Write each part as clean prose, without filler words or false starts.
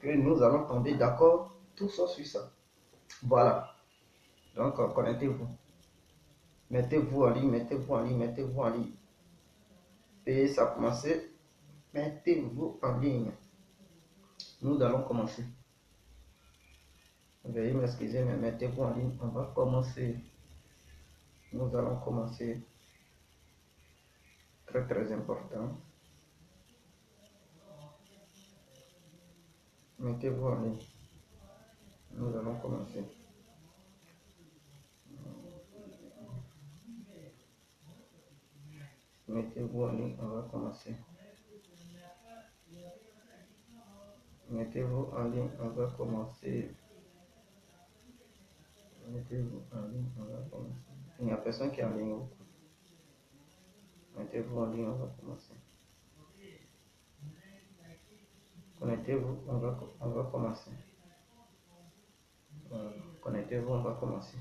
que nous allons tomber d'accord tous sur ça. Voilà. Donc, connectez-vous. Mettez-vous en ligne, mettez-vous en ligne, mettez-vous en ligne. Et ça a commencé. Mettez-vous en ligne. Nous allons commencer. Veuillez m'excuser, mais mettez-vous en ligne. On va commencer. Nous allons commencer. Très très important. Mettez-vous en ligne. Nous allons commencer. Mettez-vous en ligne, on va commencer. Mettez-vous en ligne, on va commencer. Mettez-vous en ligne, on va commencer. Il n'y a personne qui est en ligne. Mettez-vous en ligne, on va commencer. Connectez-vous, on va commencer. Connectez-vous, on va commencer.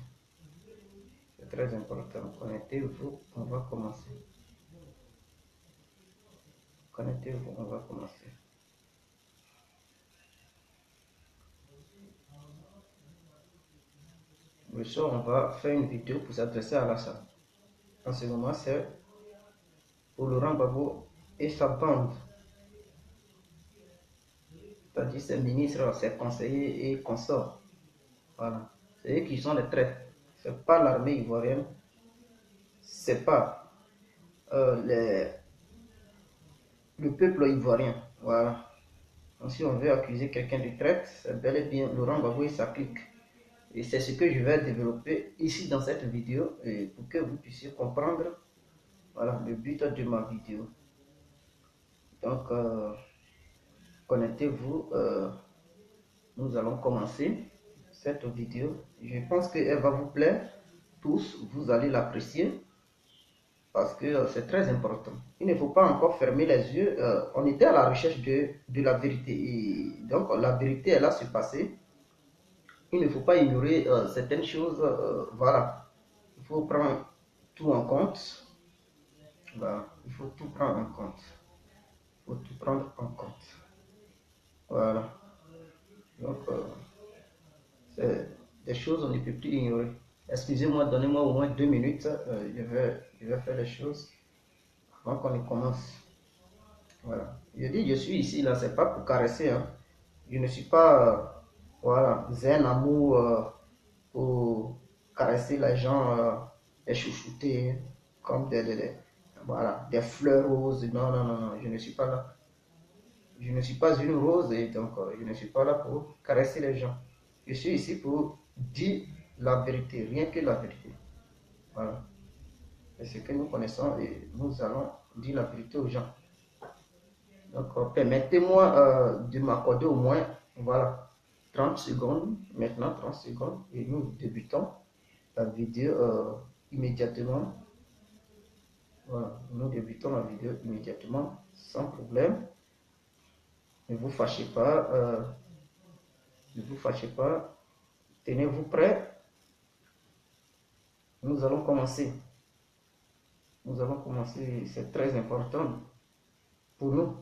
C'est très important. Connectez-vous, on va commencer. Connectez-vous, on va commencer. Le soir, on va faire une vidéo pour s'adresser à la salle. En ce moment, c'est pour Laurent Gbagbo et sa bande. C'est-à-dire ses ministres, ses conseillers et consorts. Voilà. C'est eux qui sont les traîtres. Ce n'est pas l'armée ivoirienne. Ce n'est pas le peuple ivoirien. Voilà. Donc, si on veut accuser quelqu'un de traître, c'est bel et bien Laurent Gbagbo et sa clique. Et c'est ce que je vais développer ici dans cette vidéo pour que vous puissiez comprendre voilà, le but de ma vidéo. Donc, connectez-vous. Nous allons commencer cette vidéo. Je pense qu'elle va vous plaire. Tous, vous allez l'apprécier. Parce que c'est très important. Il ne faut pas encore fermer les yeux. On était à la recherche de la vérité. Et donc, la vérité est là se passer. Il ne faut pas ignorer certaines choses. Voilà. Il faut prendre tout en compte. Voilà. Il faut tout prendre en compte. Il faut tout prendre en compte. Voilà. Donc, c'est des choses on ne peut plus ignorer. Excusez-moi, donnez-moi au moins 2 minutes. Je vais faire les choses avant qu'on ne commence. Voilà. Je dis, je suis ici, là, c'est pas pour caresser. Hein. Je ne suis pas, voilà, zen amour pour caresser les gens, les chouchouter comme voilà, des fleurs roses. Non, non, non, non, je ne suis pas là. Je ne suis pas une rose et donc je ne suis pas là pour caresser les gens. Je suis ici pour dire la vérité, rien que la vérité. Voilà. C'est ce que nous connaissons et nous allons dire la vérité aux gens. Donc, permettez-moi de m'accorder au moins, voilà, 30 secondes, maintenant 30 secondes, et nous débutons la vidéo immédiatement. Voilà, nous débutons la vidéo immédiatement, sans problème. Ne vous fâchez pas, ne vous fâchez pas, tenez-vous prêts. Nous allons commencer. Nous allons commencer, c'est très important pour nous.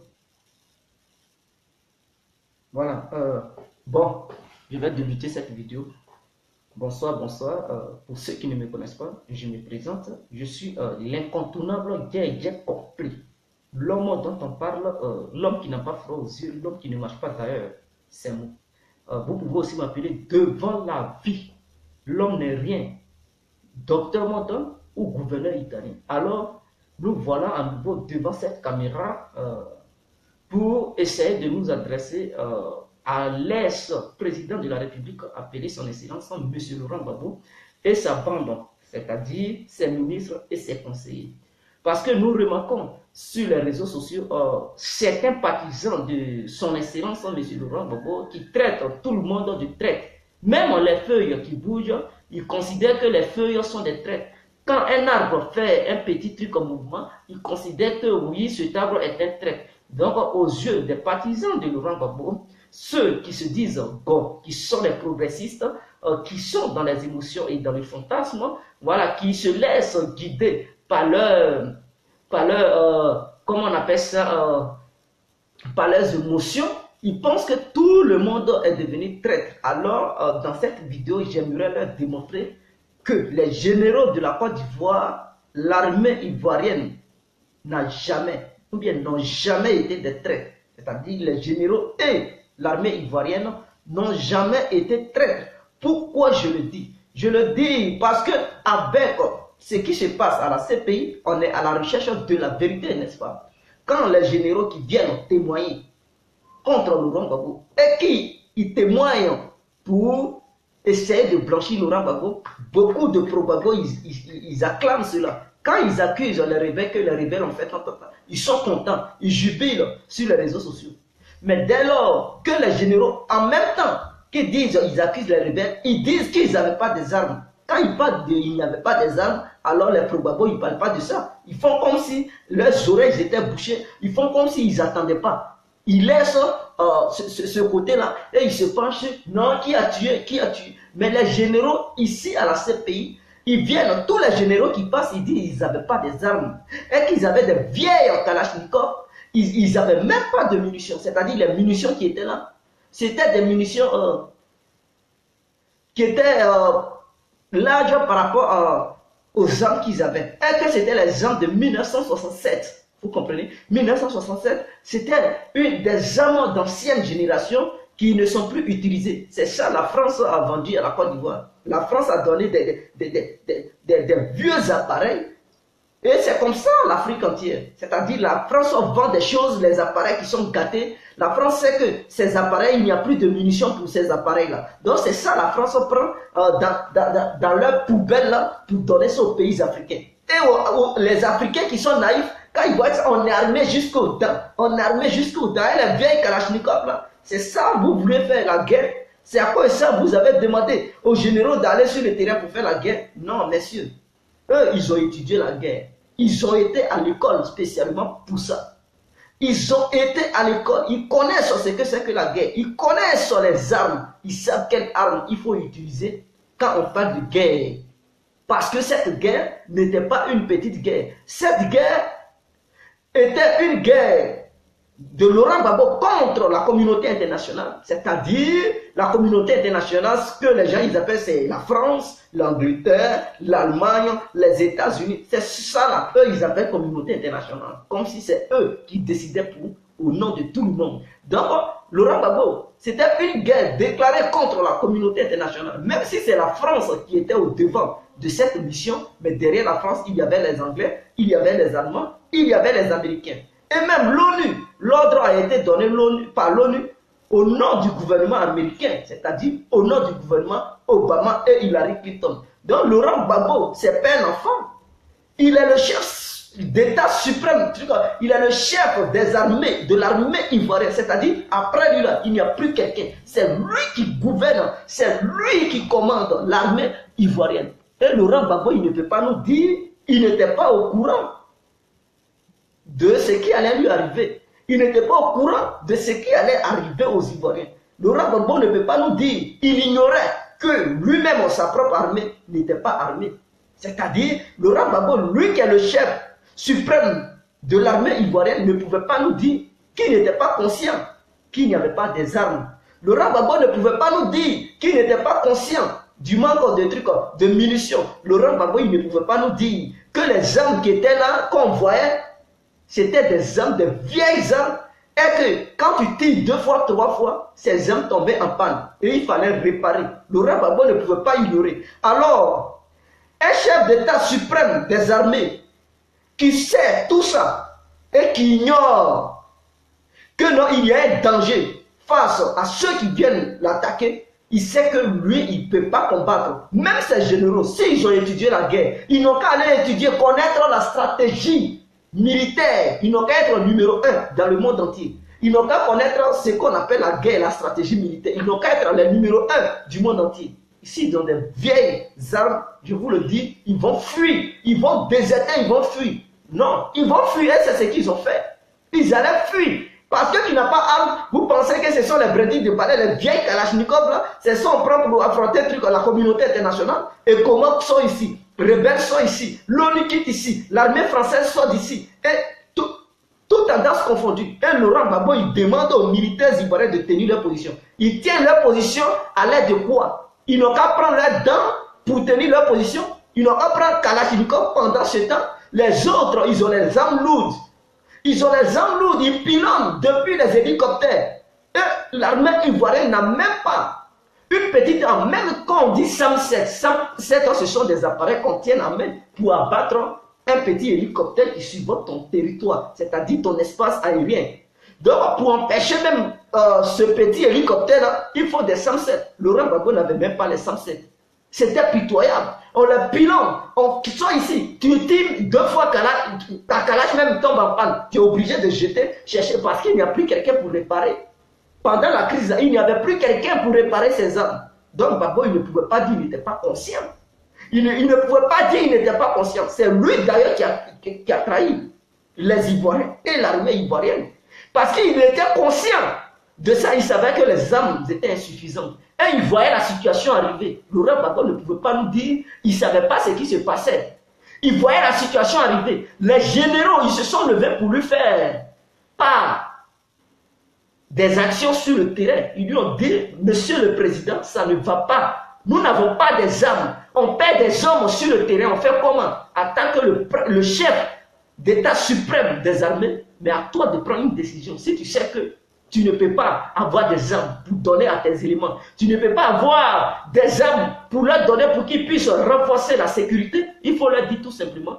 Voilà, bon, je vais débuter cette vidéo. Bonsoir, bonsoir. Pour ceux qui ne me connaissent pas, je me présente. Je suis l'incontournable Djé compris. L'homme dont on parle, l'homme qui n'a pas froid aux yeux, l'homme qui ne marche pas d'ailleurs, c'est moi. Vous pouvez aussi m'appeler devant la vie. L'homme n'est rien. Docteur Monton ou gouverneur italien. Alors, nous voilà à nouveau devant cette caméra pour essayer de nous adresser à l'ex-président de la République, appelé son Excellence, M. Laurent Gbagbo, et sa bande, c'est-à-dire ses ministres et ses conseillers. Parce que nous remarquons sur les réseaux sociaux certains partisans de son Excellence, M. Laurent Gbagbo, qui traitent tout le monde de traite. Même les feuilles qui bougent, ils considèrent que les feuilles sont des traites. Quand un arbre fait un petit truc en mouvement, ils considèrent que oui, cet arbre est un trait. Donc, aux yeux des partisans de Laurent Gbagbo, ceux qui se disent bon, qui sont les progressistes, qui sont dans les émotions et dans le fantasme, voilà, qui se laissent guider par comment on appelle ça, par leurs émotions, Ils pensent que tout le monde est devenu traître. Alors, dans cette vidéo, j'aimerais leur démontrer que les généraux de la Côte d'Ivoire, l'armée ivoirienne, n'a jamais, ou bien n'ont jamais été des traîtres. C'est-à-dire les généraux et l'armée ivoirienne n'ont jamais été traîtres. Pourquoi je le dis? Je le dis parce que avec ce qui se passe à la CPI, on est à la recherche de la vérité, n'est-ce pas? Quand les généraux qui viennent témoigner contre Laurent Gbagbo et qui ils témoignent pour essayer de blanchir Laurent Gbagbo, beaucoup de pro-Gbagbo, ils acclament cela. Quand ils accusent les rebelles, que les rebelles ont fait, ils sont contents, ils jubilent sur les réseaux sociaux. Mais dès lors que les généraux, en même temps qu'ils disent, ils accusent les rebelles, ils disent qu'ils n'avaient pas des armes. Quand ils parlent qu'il n'y avait pas des armes, alors les pro-Gbagbo, ils ne parlent pas de ça. Ils font comme si leurs oreilles étaient bouchées, ils font comme s'ils n'attendaient pas. Ils laissent ce côté-là et ils se penchent, non, qui a tué, qui a tué. Mais les généraux ici à la CPI, ils viennent, tous les généraux qui passent, ils disent qu'ils n'avaient pas des armes et qu'ils avaient des vieilles Kalachnikov. Ils n'avaient même pas de munitions, c'est-à-dire les munitions qui étaient là, c'était des munitions qui étaient larges par rapport aux armes qu'ils avaient. Et que c'était les armes de 1967. Vous comprenez? 1967, c'était une des armes d'ancienne génération qui ne sont plus utilisées. C'est ça la France a vendu à la Côte d'Ivoire. La France a donné des vieux appareils. Et c'est comme ça l'Afrique entière. C'est-à-dire la France vend des choses, les appareils qui sont gâtés. La France sait que ces appareils, il n'y a plus de munitions pour ces appareils-là. Donc c'est ça la France prend dans leur poubelle là, pour donner ça aux pays africains. Et les Africains qui sont naïfs, quand ils voient ça, on est armé jusqu'aux dents. On est armé jusqu'aux dents. Et les vieilles Kalachnikov là, c'est ça, vous voulez faire la guerre. C'est à quoi ça vous avez demandé aux généraux d'aller sur le terrain pour faire la guerre? Non, messieurs. Eux, ils ont étudié la guerre. Ils ont été à l'école spécialement pour ça. Ils ont été à l'école. Ils connaissent ce que c'est que la guerre. Ils connaissent les armes. Ils savent quelles armes il faut utiliser quand on parle de guerre. Parce que cette guerre n'était pas une petite guerre. Cette guerre était une guerre de Laurent Gbagbo contre la communauté internationale, c'est-à-dire la communauté internationale, ce que les gens ils appellent c'est la France, l'Angleterre, l'Allemagne, les États-Unis. C'est ça là, eux ils appellent communauté internationale, comme si c'est eux qui décidaient au nom de tout le monde. Donc Laurent Gbagbo, c'était une guerre déclarée contre la communauté internationale, même si c'est la France qui était au devant de cette mission, mais derrière la France il y avait les Anglais, il y avait les Allemands, il y avait les Américains. Et même l'ONU, l'ordre a été donné par l'ONU au nom du gouvernement américain, c'est-à-dire au nom du gouvernement Obama et Hillary Clinton. Donc Laurent Gbagbo, c'est pas un enfant. Il est le chef d'État suprême, il est le chef des armées, de l'armée ivoirienne, c'est-à-dire après lui là, il n'y a plus quelqu'un. C'est lui qui gouverne, c'est lui qui commande l'armée ivoirienne. Et Laurent Gbagbo, il ne peut pas nous dire, il n'était pas au courant de ce qui allait lui arriver. Il n'était pas au courant de ce qui allait arriver aux Ivoiriens. Laurent Gbagbo ne peut pas nous dire, il ignorait que lui-même, sa propre armée, n'était pas armé. C'est-à-dire, Laurent Gbagbo, lui qui est le chef suprême de l'armée ivoirienne, ne pouvait pas nous dire qu'il n'était pas conscient qu'il n'y avait pas des armes. Laurent Gbagbo ne pouvait pas nous dire qu'il n'était pas conscient du manque de trucs, de munitions. Laurent Gbagbo, il ne pouvait pas nous dire que les armes qui étaient là, qu'on voyait, c'était des armes, des vieilles armes, et que quand tu tires 2 fois, 3 fois, ces armes tombaient en panne. Et il fallait réparer. Laurent Gbagbo ne pouvait pas ignorer. Alors, un chef d'État suprême des armées, qui sait tout ça, et qui ignore que non, il y a un danger face à ceux qui viennent l'attaquer, il sait que lui, il ne peut pas combattre. Même ces généraux, s'ils ont étudié la guerre, ils n'ont qu'à aller étudier, connaître la stratégie militaire. Ils n'ont qu'à être numéro 1 dans le monde entier. Ils n'ont qu'à connaître ce qu'on appelle la guerre, la stratégie militaire. Ils n'ont qu'à être les numéro 1 du monde entier. Ici, dans des vieilles armes, je vous le dis, ils vont fuir. Ils vont déserter, ils vont fuir. Non, ils vont fuir et c'est ce qu'ils ont fait. Ils allaient fuir. Parce que tu n'as pas arme, vous pensez que ce sont les brebis de balai, les vieilles Kalachnikov là, ce sont propres pour affronter la communauté internationale. Et comment sont ici? Rebelles sont ici, l'ONU quitte ici, l'armée française sort d'ici. Et toutes tendances confondues. Et Laurent Gbagbo, il demande aux militaires ivoiriens de tenir leur position. Ils tiennent leur position à l'aide de quoi? Ils n'ont qu'à prendre leurs dents pour tenir leur position. Ils n'ont qu'à prendre Kalachnikov pendant ce temps. Les autres, ils ont les armes lourdes. Ils ont les armes lourdes, ils pilotent depuis les hélicoptères. Et l'armée ivoirienne n'a même pas une petite arme. Même quand on dit SAM-7, SAM-7, ce sont des appareils qu'on tient en main pour abattre un petit hélicoptère qui survole ton territoire, c'est-à-dire ton espace aérien. Donc, pour empêcher même ce petit hélicoptère-là, il faut des SAM-7. Laurent Gbagbo n'avait même pas les SAM-7. C'était pitoyable. On le pilonne. On soit ici. Tu tires 2 fois ta calage même tombe en panne. Tu es obligé de jeter, chercher parce qu'il n'y a plus quelqu'un pour réparer. Pendant la crise, il n'y avait plus quelqu'un pour réparer ses armes. Donc Gbagbo, il ne pouvait pas dire qu'il n'était pas conscient. Il ne pouvait pas dire qu'il n'était pas conscient. C'est lui d'ailleurs qui a trahi les Ivoiriens et l'armée ivoirienne. Parce qu'il était conscient de ça. Il savait que les armes étaient insuffisantes. Et il voyait la situation arriver. Laurent Gbagbo ne pouvait pas nous dire, il ne savait pas ce qui se passait. Il voyait la situation arriver. Les généraux, ils se sont levés pour lui faire part des actions sur le terrain. Ils lui ont dit, monsieur le président, ça ne va pas. Nous n'avons pas des armes. On perd des hommes sur le terrain. On fait comment? En tant que le chef d'État suprême des armées, mais à toi de prendre une décision. Si tu sais que tu ne peux pas avoir des armes pour donner à tes éléments. Tu ne peux pas avoir des armes pour leur donner pour qu'ils puissent renforcer la sécurité. Il faut leur dire tout simplement,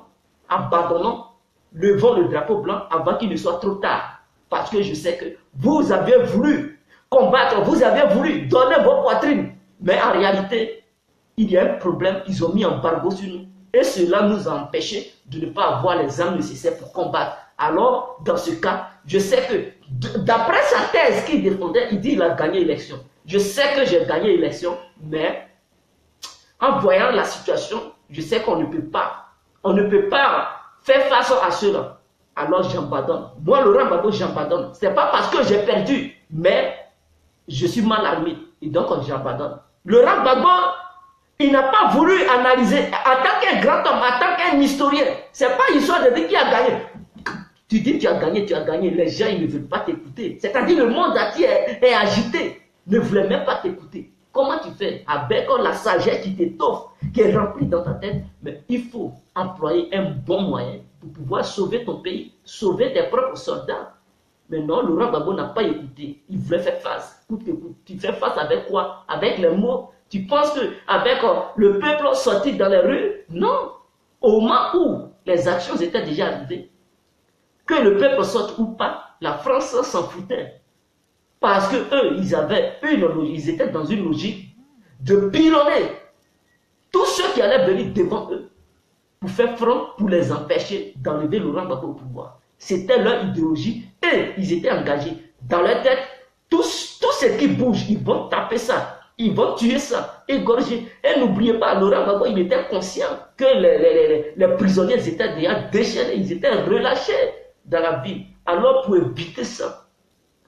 abandonnons, levons le drapeau blanc avant qu'il ne soit trop tard. Parce que je sais que vous avez voulu combattre, vous avez voulu donner vos poitrines. Mais en réalité, il y a un problème, ils ont mis un embargo sur nous. Et cela nous a empêchés de ne pas avoir les armes nécessaires pour combattre. Alors, dans ce cas, je sais que, d'après sa thèse qu'il défendait, il dit qu'il a gagné l'élection. Je sais que j'ai gagné l'élection, mais en voyant la situation, je sais qu'on ne peut pas. On ne peut pas faire face à cela. Alors j'abandonne. Moi, Laurent Gbagbo, j'abandonne. Ce n'est pas parce que j'ai perdu, mais je suis mal armé. Et donc, j'abandonne. Laurent Gbagbo, il n'a pas voulu analyser, en tant qu'un grand homme, en tant qu'un historien. Ce n'est pas histoire de dire qui a gagné. Tu dis tu as gagné, tu as gagné. Les gens, ils ne veulent pas t'écouter. C'est-à-dire le monde entier est agité. Ne voulait même pas t'écouter. Comment tu fais? Avec la sagesse qui t'étoffe, qui est remplie dans ta tête. Mais il faut employer un bon moyen pour pouvoir sauver ton pays, sauver tes propres soldats. Mais non, Laurent Gbagbo n'a pas écouté. Il voulait faire face. Coûte que coûte. Tu fais face avec quoi? Avec les mots. Tu penses qu'avec le peuple sorti dans les rues? Non. Au moment où les actions étaient déjà arrivées, que le peuple sorte ou pas, la France s'en foutait. Parce que eux, ils étaient dans une logique de pilonner tous ceux qui allaient venir devant eux pour faire front, pour les empêcher d'enlever Laurent Gbagbo au pouvoir. C'était leur idéologie et ils étaient engagés. Dans leur tête, tout ce qui bouge, ils vont taper ça. Ils vont tuer ça, égorger. Et n'oubliez pas, Laurent Gbagbo, il était conscient que les prisonniers étaient déjà déchaînés, ils étaient relâchés dans la ville. Alors pour éviter ça,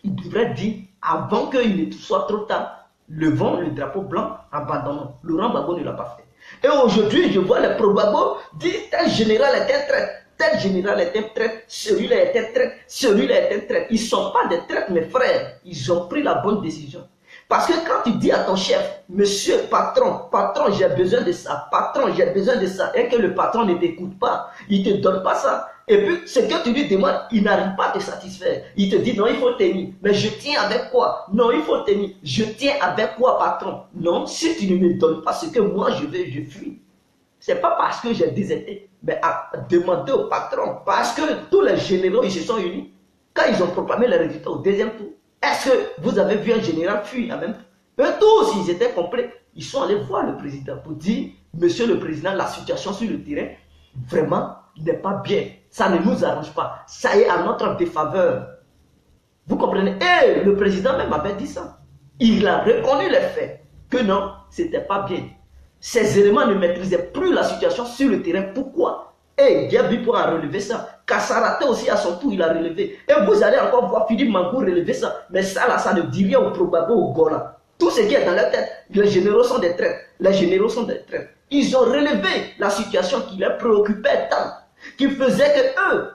il devrait dire, avant qu'il ne soit trop tard, levons le drapeau blanc, abandonnons. Laurent Gbagbo ne l'a pas fait. Et aujourd'hui, je vois les pro-Gbagbo dire, tel général est un traître, tel général est un traître, celui-là est un traître, celui-là est un traître. Ils ne sont pas des traîtres, mes frères. Ils ont pris la bonne décision. Parce que quand tu dis à ton chef, monsieur patron, patron j'ai besoin de ça, patron j'ai besoin de ça, et que le patron ne t'écoute pas, il ne te donne pas ça, et puis ce que tu lui demandes, il n'arrive pas à te satisfaire. Il te dit non, il faut tenir. Mais je tiens avec quoi? Non, il faut tenir. Je tiens avec quoi, patron? Non, si tu ne me donnes pas ce que moi je veux, je fuis. Ce n'est pas parce que j'ai déserté, mais à demander au patron, parce que tous les généraux, ils se sont unis. Quand ils ont proclamé les résultats au deuxième tour, est-ce que vous avez vu un général fuir en même temps? Eux tous, ils étaient complets. Ils sont allés voir le président pour dire, monsieur le président, la situation sur le terrain, vraiment, n'est pas bien. Ça ne nous arrange pas. Ça est à notre défaveur. Vous comprenez? Et le président même avait dit ça. Il a reconnu les faits. Que non, c'était pas bien. Ces éléments ne maîtrisaient plus la situation sur le terrain. Pourquoi? Et Diaby a relevé ça. Kassaraté aussi à son tour, il a relevé. Et vous allez encore voir Philippe Mangou relever ça. Mais ça là, ça ne dit rien au Pro-Gbagbo, au Gola. Tout ce qui est dans leur tête, les généraux sont des traîtres. Les généraux sont des traîtres. Ils ont relevé la situation qui les préoccupait tant, qui faisait que eux,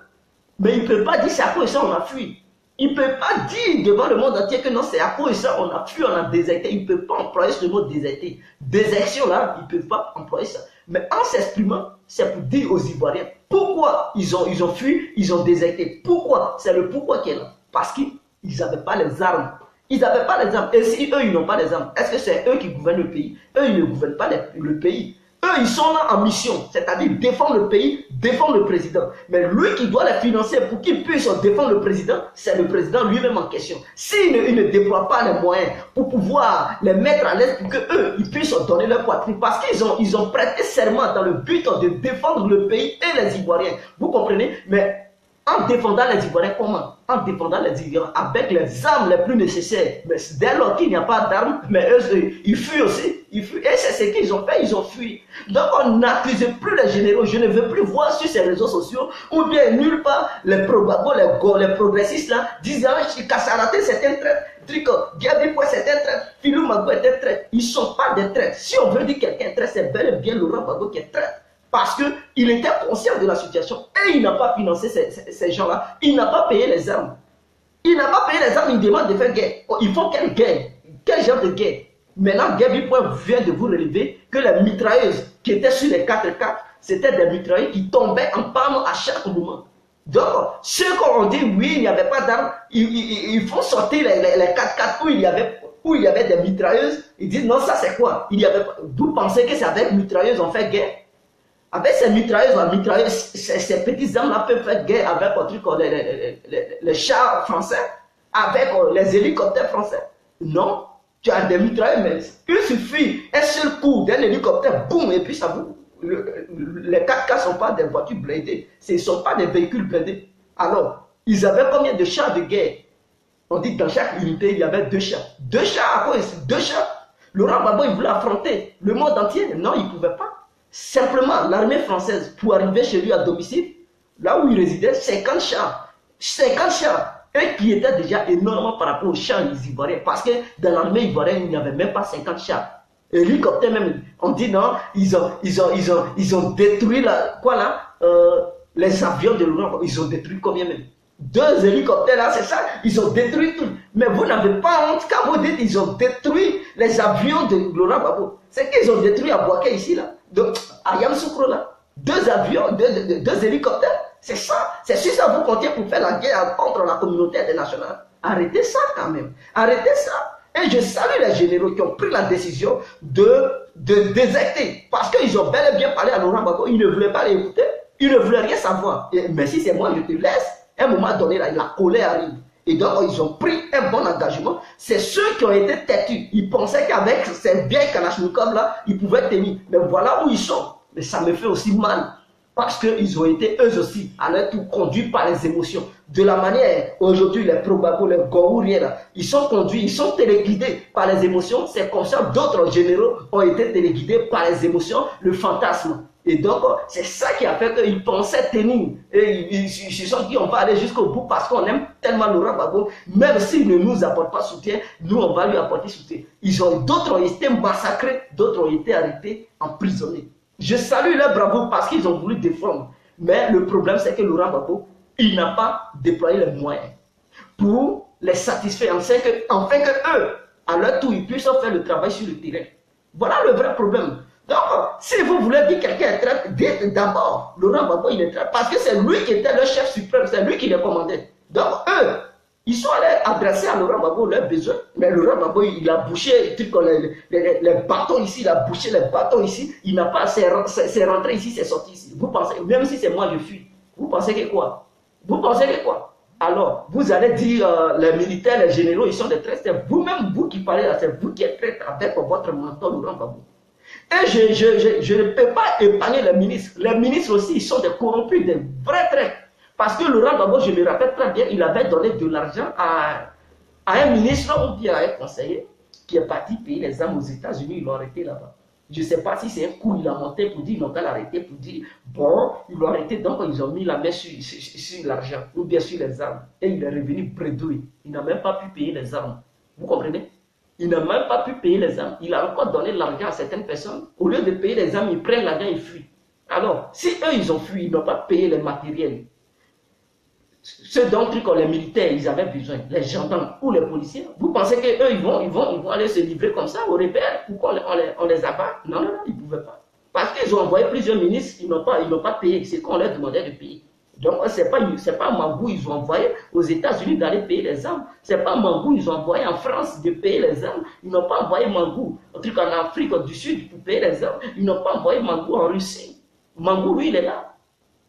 Mais il ne peut pas dire c'est à cause de ça qu'on a fui. Il ne peut pas dire devant le monde entier que non, c'est à cause de ça qu'on a fui, on a déserté. Il ne peut pas employer ce mot déserté. Désertion là, il ne peut pas employer ça. Mais en s'exprimant, c'est pour dire aux Ivoiriens pourquoi ils ont fui, ils ont déserté. Pourquoi? C'est le pourquoi qui est là. Parce qu'ils n'avaient pas les armes. Ils n'avaient pas les armes. Et si eux, ils n'ont pas les armes, est-ce que c'est eux qui gouvernent le pays? Eux, ils ne gouvernent pas le pays. Eux, ils sont là en mission, c'est-à-dire défendre le pays, défendre le président. Mais lui qui doit les financer pour qu'il puisse défendre le président, c'est le président lui-même en question. S'il ne déploie pas les moyens pour pouvoir les mettre à l'aise pour qu'eux, ils puissent donner leur poitrine, parce qu'ils ont prêté serment dans le but de défendre le pays et les Ivoiriens. Vous comprenez? Mais en défendant les Ivoiriens, comment? En défendant les Ivoiriens avec les armes les plus nécessaires. Mais dès lors qu'il n'y a pas d'armes, mais eux, ils fuient aussi. Ils fuient. Et c'est ce qu'ils ont fait, ils ont fui. Donc on n'accuse plus les généraux. Je ne veux plus voir sur ces réseaux sociaux, ou bien nulle part, les probabos, les progressistes là, disant Kassaraté c'est un traître. Gabipo c'est un traître. Filou Mago est un traître. Ils ne sont pas des traîtres. Si on veut dire quelqu'un est traître, c'est bel et bien Laurent Gbagbo qui est traître. Parce qu'il était conscient de la situation et il n'a pas financé ces gens-là. Il n'a pas payé les armes. Il n'a pas payé les armes, il demande de faire guerre. Il faut quelle guerre? Quel genre de guerre? Maintenant, Gabi Point vient de vous relever que les mitrailleuses qui étaient sur les 4x4, c'était des mitrailleuses qui tombaient en panne à chaque moment. Donc, ceux qui ont dit oui, il n'y avait pas d'armes, ils font sortir les 4x4 où il y avait des mitrailleuses. Ils disent non, ça c'est quoi? Vous pensez que c'est avec mitrailleuses on fait guerre? Avec ces mitrailleuses, ces petits armes-là peuvent faire guerre avec les chars français, avec les hélicoptères français. Non, tu as des mitrailleuses, mais il suffit un seul coup d'un hélicoptère, boum, et puis ça vous. Les 4K ne sont pas des voitures blindées, ce ne sont pas des véhicules blindés. Alors, ils avaient combien de chars de guerre? On dit que dans chaque unité, il y avait 2 chars. 2 chars, à quoi? 2 chars. Laurent Gbagbo, il voulait affronter le monde entier. Non, il ne pouvait pas. Simplement, l'armée française, pour arriver chez lui à domicile, là où il résidait, 50 chars. 50 chars. Et qui étaient déjà énormément par rapport aux chars des Ivoiriens. Parce que dans l'armée ivoirienne, il n'y avait même pas 50 chars. Hélicoptères même, on dit non, ils ont détruit les avions de Laurent. Ils ont détruit combien même? 2 hélicoptères là, c'est ça, ils ont détruit tout. Mais vous n'avez pas honte quand vous dites qu'ils ont détruit les avions de Laurent Gbagbo. C'est qu'ils ont détruit à Boaké ici là. Donc, à Yamoussoukro là, 2 avions, 2 hélicoptères, c'est ça. C'est sur ça que vous comptiez pour faire la guerre contre la communauté internationale. Arrêtez ça quand même. Arrêtez ça. Et je salue les généraux qui ont pris la décision de déserter. Parce qu'ils ont bel et bien parlé à Laurent Gbagbo. Ils ne voulaient pas l'écouter. Ils ne voulaient rien savoir. Mais si c'est moi, je te laisse. À un moment donné, là, la colère arrive. Et donc, ils ont pris un bon engagement. C'est ceux qui ont été têtus. Ils pensaient qu'avec ces vieilles Kalachnikov-là, ils pouvaient tenir. Mais voilà où ils sont. Mais ça me fait aussi mal. Parce qu'ils ont été, eux aussi, à leur tour, conduits par les émotions. De la manière, aujourd'hui, les Probabo, les Gourriens, là, ils sont conduits, ils sont téléguidés par les émotions. C'est comme ça, d'autres généraux ont été téléguidés par les émotions, le fantasme. Et donc, c'est ça qui a fait qu'ils pensaient tenir. Et ils se sont dit, on va aller jusqu'au bout parce qu'on aime tellement Laurent Gbagbo. Même s'il ne nous apporte pas soutien, nous, on va lui apporter soutien. D'autres ont été massacrés, d'autres ont été arrêtés, emprisonnés. Je salue leur bravo parce qu'ils ont voulu défendre. Mais le problème, c'est que Laurent Gbagbo, il n'a pas déployé les moyens pour les satisfaire, afin que eux, à leur tour, ils puissent faire le travail sur le terrain. Voilà le vrai problème. Donc, si vous voulez dire que quelqu'un est traître, dites d'abord, Laurent Gbagbo, il est traître, parce que c'est lui qui était le chef suprême, c'est lui qui les commandait. Donc, eux, ils sont allés adresser à Laurent Gbagbo leurs besoins, mais Laurent Gbagbo, il a bouché les bâtons ici, il a bouché les bâtons ici, il n'a pas, c'est rentré ici, c'est sorti ici. Vous pensez, même si c'est moi, je fuis, vous pensez que quoi? Vous pensez que quoi? Alors, vous allez dire, les militaires, les généraux, ils sont des traîtres, c'est vous-même, vous qui parlez là, c'est vous qui êtes traître avec votre mentor, Laurent Gbagbo. Et je ne peux pas épargner les ministres. Les ministres aussi, ils sont des corrompus, des vrais traîtres. Parce que Laurent Gbagbo, je me rappelle très bien, il avait donné de l'argent à un ministre ou bien à un conseiller qui est parti payer les armes aux États-Unis, ils l'ont arrêté là-bas. Je ne sais pas si c'est un coup, il a monté pour dire, ils n'ont qu'à l'arrêter, pour dire, bon, ils l'ont arrêté, donc ils ont mis la main sur l'argent, ou bien sur les armes. Et il est revenu bredouille. Il n'a même pas pu payer les armes. Vous comprenez? Il n'a même pas pu payer les armes. Il a encore donné l'argent à certaines personnes. Au lieu de payer les armes, ils prennent l'argent et fuient. Alors, si eux, ils ont fui, ils n'ont pas payé les matériels. ce dont les militaires, ils avaient besoin, les gendarmes ou les policiers, vous pensez qu'eux, ils vont aller se livrer comme ça aux rebelles ou qu'on les abat? Non, non, non, ils ne pouvaient pas. Parce qu'ils ont envoyé plusieurs ministres, ils n'ont pas payé ce qu'on leur demandait de payer. Donc, ce n'est pas Mangou, ils ont envoyé aux États-Unis d'aller payer les armes. Ce n'est pas Mangou, ils ont envoyé en France de payer les armes. Ils n'ont pas envoyé Mangou, un truc en Afrique du Sud pour payer les armes. Ils n'ont pas envoyé Mangou en Russie. Mangou, lui, il est là.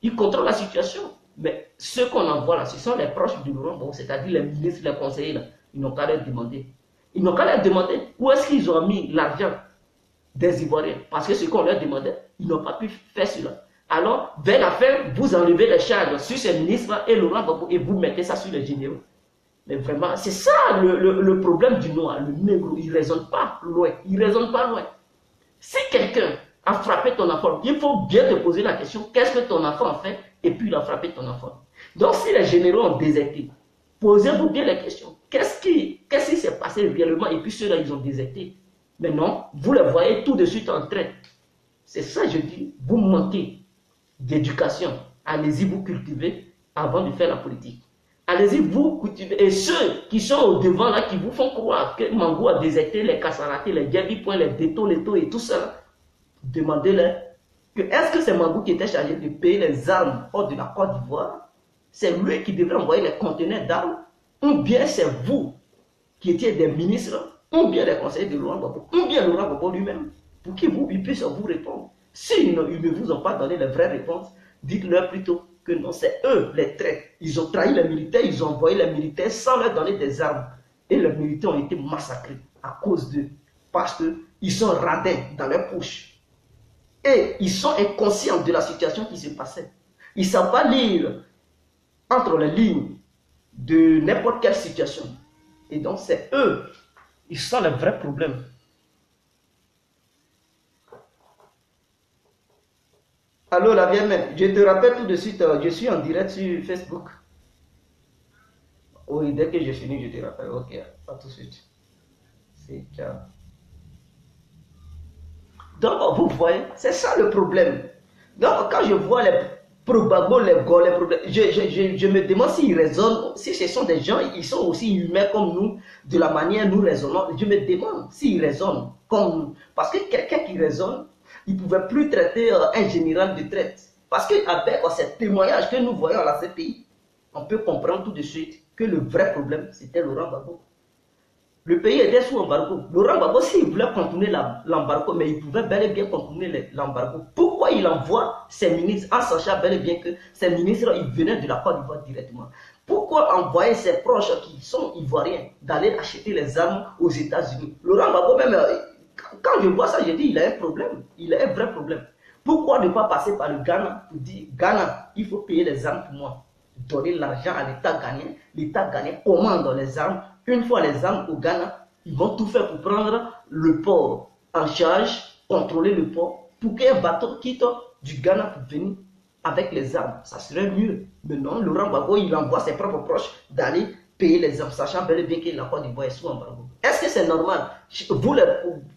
Il contrôle la situation. Mais ceux qu'on envoie là, ce sont les proches du Laurent Gbagbo, c'est-à-dire les ministres, les conseillers là. Ils n'ont qu'à leur demander. Ils n'ont qu'à leur demander où est-ce qu'ils ont mis l'argent des Ivoiriens. Parce que ce qu'on leur demandait, ils n'ont pas pu faire cela. Alors, vers la fin, vous enlevez les charges sur ces ministres et Laurent Gbagbo et vous mettez ça sur les généraux. Mais vraiment, c'est ça le problème du noir, le négro. Il ne raisonne pas loin. Il ne raisonne pas loin. Si quelqu'un a frappé ton enfant, il faut bien te poser la question, qu'est-ce que ton enfant a fait? Et puis il a frappé ton enfant. Donc si les généraux ont déserté, posez-vous bien les questions. Qu'est-ce qui s'est passé réellement? Et puis ceux-là, ils ont déserté. Mais non, vous les voyez tout de suite en train. C'est ça, je dis, vous manquez d'éducation. Allez-y vous cultiver avant de faire la politique. Allez-y vous cultiver. Et ceux qui sont au devant là, qui vous font croire que Mangou a déserté les Kassaraté, les Djabi Point, les Déto et tout ça, demandez-leur que est-ce que c'est Mangou qui était chargé de payer les armes hors de la Côte d'Ivoire? C'est lui qui devrait envoyer les conteneurs d'armes? Ou bien c'est vous qui étiez des ministres, ou bien les conseillers de Laurent Gbagbo, ou bien Laurent Gbagbo lui-même, pour qu'il puisse vous répondre. S'ils ne vous ont pas donné les vraies réponses, dites-leur plutôt que non, c'est eux les traîtres. Ils ont trahi les militaires, ils ont envoyé les militaires sans leur donner des armes. Et les militaires ont été massacrés à cause d'eux. Parce qu'ils sont radins dans leur poche. Et ils sont inconscients de la situation qui se passait. Ils ne savent pas lire entre les lignes de n'importe quelle situation. Et donc c'est eux, ils sont les vrais problèmes. Allô la vieille mère, je te rappelle tout de suite, je suis en direct sur Facebook. Oui, dès que je finis, je te rappelle. Ok, à tout de suite. C'est ciao. Donc, vous voyez, c'est ça le problème. Donc, quand je vois les Gbagbo, les Go, les problèmes, je me demande s'ils raisonnent, si ce sont des gens, ils sont aussi humains comme nous, de la manière nous raisonnons. Je me demande s'ils raisonnent comme nous. Parce que quelqu'un qui raisonne, il ne pouvait plus traiter un général de traite. Parce qu'avec ces témoignages que nous voyons à la CPI, on peut comprendre tout de suite que le vrai problème, c'était Laurent Gbagbo. Le pays était sous embargo. Laurent Gbagbo, s'il voulait contourner l'embargo, mais il pouvait bel et bien contourner l'embargo. Pourquoi il envoie ses ministres en sachant bel et bien que ces ministres, ils venaient de la Côte d'Ivoire directement? Pourquoi envoyer ses proches qui sont ivoiriens d'aller acheter les armes aux États-Unis? Laurent Gbagbo, même, quand je vois ça, je dis, il a un problème. Il a un vrai problème. Pourquoi ne pas passer par le Ghana pour dire, Ghana, il faut payer les armes pour moi? Donner l'argent à l'État ghanéen. L'État ghanéen commande les armes. Une fois les armes au Ghana, ils vont tout faire pour prendre le port en charge, contrôler le port, pour qu'un bateau quitte du Ghana pour venir avec les armes. Ça serait mieux. Mais non, Laurent Gbagbo, il envoie ses propres proches d'aller payer les armes, sachant bel et bien que la Côte d'Ivoire est sous embargo. Est-ce que c'est normal? Vous, les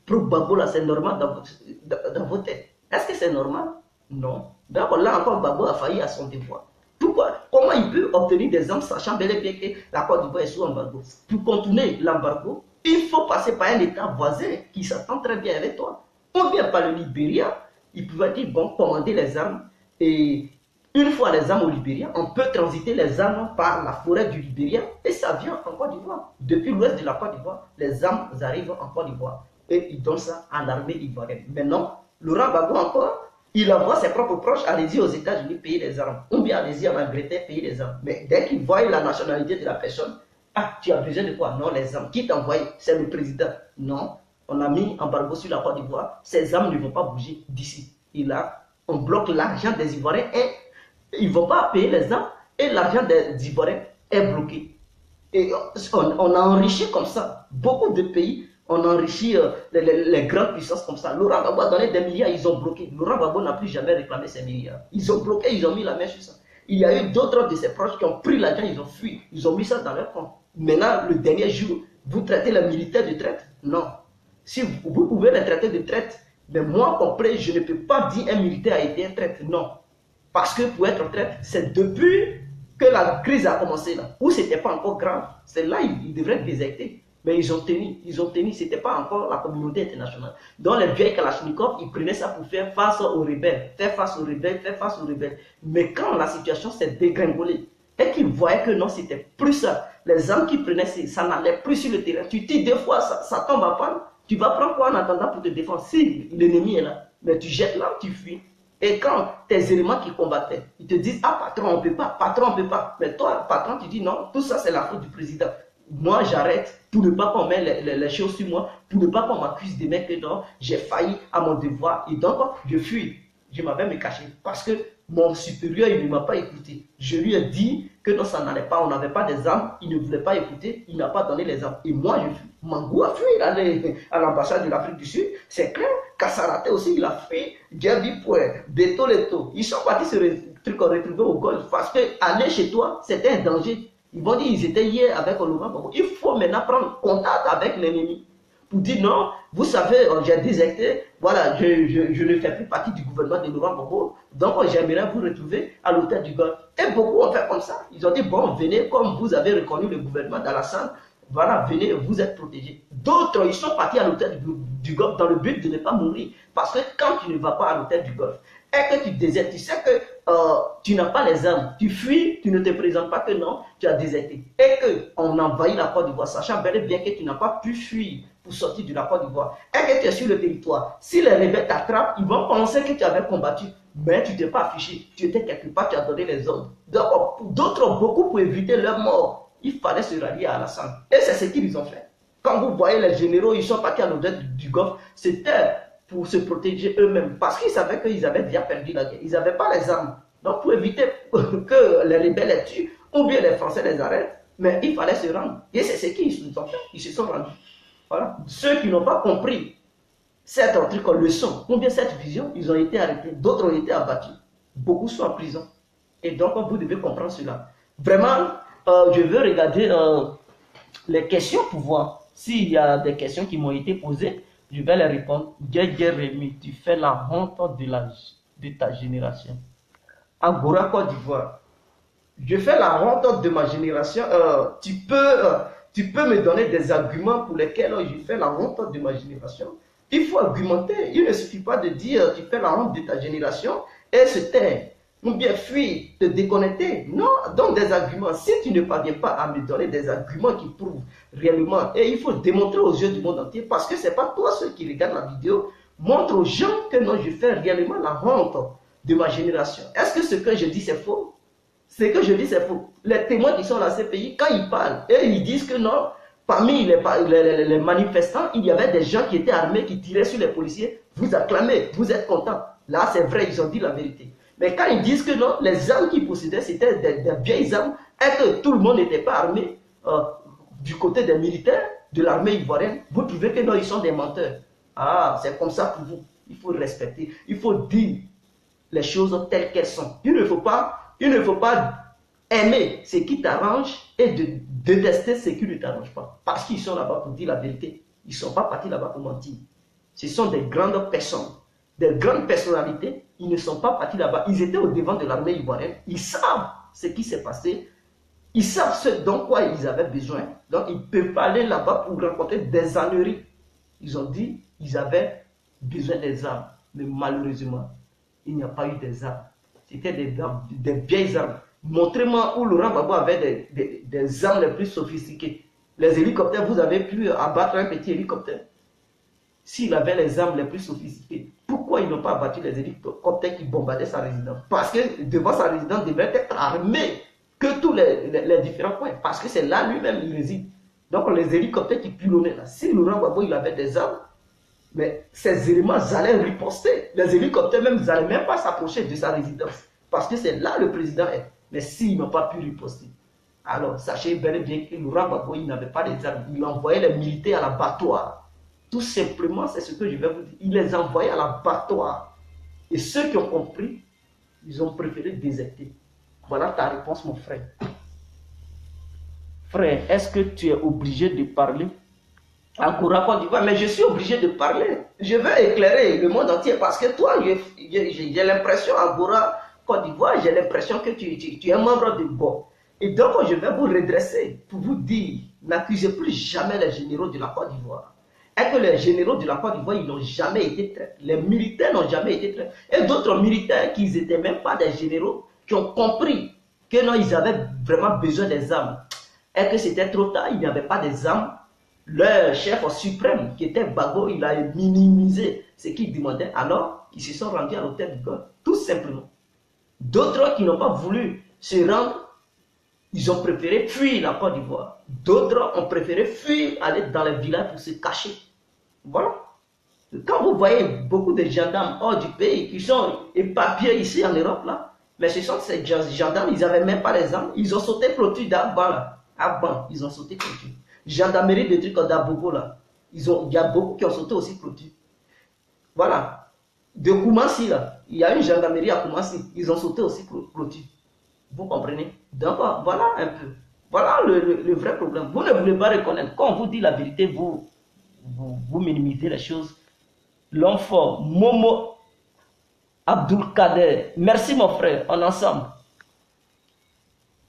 pro-Gbagbo, là, c'est normal dans vos têtes? Est-ce que c'est normal? Non. Donc là encore, Gbagbo a failli à son devoir. Pourquoi? Comment il peut obtenir des armes sachant bel et bien que la Côte d'Ivoire est sous embargo? Pour contourner l'embargo, il faut passer par un État voisin qui s'entend très bien avec toi. Ou bien par le Libéria, il pouvait dire, bon, commander les armes. Et une fois les armes au Libéria, on peut transiter les armes par la forêt du Libéria et ça vient en Côte d'Ivoire. Depuis l'ouest de la Côte d'Ivoire, les armes arrivent en Côte d'Ivoire. Et ils donnent ça à l'armée ivoirienne. Mais non, Laurent Gbagbo encore, il envoie ses propres proches, allez-y aux États-Unis payer les armes. Ou bien allez-y en Angleterre payer les armes. Mais dès qu'ils voient la nationalité de la personne, ah, tu as besoin de quoi? Non, les armes. Qui t'a envoyé? C'est le président. Non, on a mis embargo sur la Côte d'Ivoire. Ces armes ne vont pas bouger d'ici. Et là, on bloque l'argent des Ivoiriens et ils ne vont pas payer les armes. Et l'argent des Ivoiriens est bloqué. Et on a enrichi comme ça beaucoup de pays. On enrichit les grandes puissances comme ça. Laurent Gbagbo a donné des milliards, ils ont bloqué. Laurent Gbagbo n'a plus jamais réclamé ces milliards. Ils ont bloqué, ils ont mis la main sur ça. Il y a eu d'autres de ses proches qui ont pris l'argent, ils ont fui. Ils ont mis ça dans leur compte. Maintenant, le dernier jour, vous traitez les militaires de traite? Non. Si vous pouvez les traiter de traite, mais moi, compris, je ne peux pas dire un militaire a été un traite. Non. Parce que pour être traite, c'est depuis que la crise a commencé là, où c'était pas encore grave, c'est là ils devraient déserter. Mais ils ont tenu, c'était pas encore la communauté internationale. Donc les vieilles Kalachnikov, ils prenaient ça pour faire face aux rebelles, faire face aux rebelles, faire face aux rebelles. Mais quand la situation s'est dégringolée, et qu'ils voyaient que non, c'était plus ça, les armes qu'ils prenaient, ça n'allait plus sur le terrain. Tu dis des fois, ça tombe à panne, tu vas prendre quoi en attendant pour te défendre? Si l'ennemi est là, mais tu jettes l'arme, tu fuis. Et quand tes éléments qui combattaient, ils te disent, ah patron, on peut pas, patron, on peut pas. Mais toi, patron, tu dis non, tout ça c'est la faute du président. Moi, j'arrête pour ne pas qu'on mette les choses sur moi, pour ne pas qu'on m'accuse de mettre dedans. J'ai failli à mon devoir et donc je fuis. Je m'avais me cacher parce que mon supérieur, il ne m'a pas écouté. Je lui ai dit que non, ça n'allait pas, on n'avait pas des armes, il ne voulait pas écouter, il n'a pas donné les armes. Et moi, je fuis. Mangou a fui à l'ambassade de l'Afrique du Sud, c'est clair. Kassarate aussi, il a fui. Djabi Poué, Beto Leto. Ils sont partis se retrouver au Golfe parce que aller chez toi, c'était un danger. Ils vont dire ils étaient hier avec Laurent Gbagbo. Il faut maintenant prendre contact avec l'ennemi pour dire non, vous savez, j'ai déserté, voilà, je ne fais plus partie du gouvernement de Laurent Gbagbo, donc j'aimerais vous retrouver à l'hôtel du Golfe. Et beaucoup ont fait comme ça. Ils ont dit bon, venez, comme vous avez reconnu le gouvernement d'Alassane, voilà, venez, vous êtes protégés. D'autres, ils sont partis à l'hôtel du Golfe dans le but de ne pas mourir. Parce que quand tu ne vas pas à l'hôtel du Golfe et que tu désertes, tu sais que tu n'as pas les armes, tu fuis, tu ne te présentes pas que non, tu as déserté. Et qu'on envahit la Côte d'Ivoire, sachant bel et bien que tu n'as pas pu fuir pour sortir de la Côte d'Ivoire. Et que tu es sur le territoire. Si les rebelles t'attrapent, ils vont penser que tu avais combattu. Mais tu ne t'es pas affiché. Tu étais quelque part, tu as donné les ordres. D'autres, beaucoup pour éviter leur mort, il fallait se rallier à Alassane. Et c'est ce qu'ils ont fait. Quand vous voyez les généraux, ils sont partis à l'hôtel du Golfe, c'était pour se protéger eux-mêmes. Parce qu'ils savaient qu'ils avaient déjà perdu la guerre. Ils n'avaient pas les armes. Donc pour éviter que les rebelles les tuent, ou bien les Français les arrêtent, mais il fallait se rendre. Et c'est ce qu'ils ont fait. Ils se sont rendus. Voilà. Ceux qui n'ont pas compris cette leçon, ou bien cette vision, ils ont été arrêtés. D'autres ont été abattus. Beaucoup sont en prison. Et donc vous devez comprendre cela. Vraiment, je veux regarder les questions pour voir s'il y a des questions qui m'ont été posées. Je vais les répondre. Guégué Rémi, tu fais la honte de ta génération. Agora Côte d'Ivoire. Je fais la honte de ma génération. Tu peux me donner des arguments pour lesquels je fais la honte de ma génération. Il faut argumenter. Il ne suffit pas de dire tu fais la honte de ta génération et se taire. Ou bien fuir, te déconnecter. Non, donc des arguments. Si tu ne parviens pas à me donner des arguments qui prouvent réellement, et il faut démontrer aux yeux du monde entier, parce que ce n'est pas toi ceux qui regardent la vidéo, montre aux gens que non, je fais réellement la honte de ma génération. Est-ce que ce que je dis c'est faux? Ce que je dis c'est faux. Les témoins qui sont dans ces pays, quand ils parlent, et ils disent que non, parmi les manifestants, il y avait des gens qui étaient armés, qui tiraient sur les policiers, vous acclamez, vous êtes contents. Là c'est vrai, ils ont dit la vérité. Mais quand ils disent que non, les armes qu'ils possédaient, c'était des vieilles armes, et que tout le monde n'était pas armé, du côté des militaires, de l'armée ivoirienne, vous trouvez que non, ils sont des menteurs. Ah, c'est comme ça pour vous. Il faut respecter, il faut dire les choses telles qu'elles sont. Il ne faut pas aimer ce qui t'arrange et de détester ce qui ne t'arrange pas. Parce qu'ils sont là-bas pour dire la vérité. Ils ne sont pas partis là-bas pour mentir. Ce sont des grandes personnes, des grandes personnalités. Ils ne sont pas partis là-bas. Ils étaient au devant de l'armée ivoirienne. Ils savent ce qui s'est passé. Ils savent ce dont quoi ils avaient besoin. Donc, ils ne peuvent pas aller là-bas pour rencontrer des âneries. Ils ont dit qu'ils avaient besoin des armes. Mais malheureusement, il n'y a pas eu des armes. C'était des vieilles armes. Montrez-moi où Laurent Gbagbo avait des armes les plus sophistiquées. Les hélicoptères, vous avez pu abattre un petit hélicoptère. S'il avait les armes les plus sophistiquées, pourquoi ils n'ont pas abattu les hélicoptères qui bombardaient sa résidence? Parce que devant sa résidence devrait être armé que tous les différents points. Parce que c'est là lui-même il réside. Donc les hélicoptères qui pilonnaient là, si Laurent Gbagbo il avait des armes, mais ces éléments allaient riposter. Les hélicoptères même n'allaient même pas s'approcher de sa résidence. Parce que c'est là le président est. Mais s'ils n'ont pas pu riposter, alors sachez bel et bien que Laurent Gbagbo il n'avait pas des armes. Il envoyait les militaires à l'abattoir. Tout simplement, c'est ce que je vais vous dire. Il les envoyait à l'abattoir. Et ceux qui ont compris, ils ont préféré déserter. Voilà ta réponse, mon frère. Frère, est-ce que tu es obligé de parler? Agora Côte d'Ivoire, mais je suis obligé de parler. Je veux éclairer le monde entier parce que toi, j'ai l'impression, Agora Côte d'Ivoire, j'ai l'impression que tu es un membre de bon. Et donc, je vais vous redresser pour vous dire, n'accusez plus jamais les généraux de la Côte d'Ivoire. Et que les généraux de la Côte d'Ivoire, ils n'ont jamais été traités. Les militaires n'ont jamais été traités. Et d'autres militaires qui n'étaient même pas des généraux, qui ont compris que non, ils avaient vraiment besoin des armes. Et que c'était trop tard, il n'y avait pas des armes. Leur chef suprême, qui était Gbagbo, il a minimisé ce qu'il demandait. Alors, ils se sont rendus à l'hôtel du Golfe, tout simplement. D'autres qui n'ont pas voulu se rendre, ils ont préféré fuir la Côte d'Ivoire. D'autres ont préféré fuir, aller dans les villages pour se cacher. Voilà. Quand vous voyez beaucoup de gendarmes hors du pays qui sont éparpillés ici en Europe, là, mais ce sont ces gendarmes, ils n'avaient même pas les armes. Ils ont sauté clôture d'Abban, là. Abban, ils ont sauté clôture. Gendarmerie de trucs d'Abobo, là. Il y a beaucoup qui ont sauté aussi clôture. Voilà. De Koumassi, là. Il y a une gendarmerie à Koumassi. Ils ont sauté aussi clôture. Vous comprenez? Donc, voilà un peu. Voilà le vrai problème. Vous ne voulez pas reconnaître. Quand on vous dit la vérité, vous minimisez les choses. L'homme fort, Momo Abdulkader. Merci mon frère, en ensemble.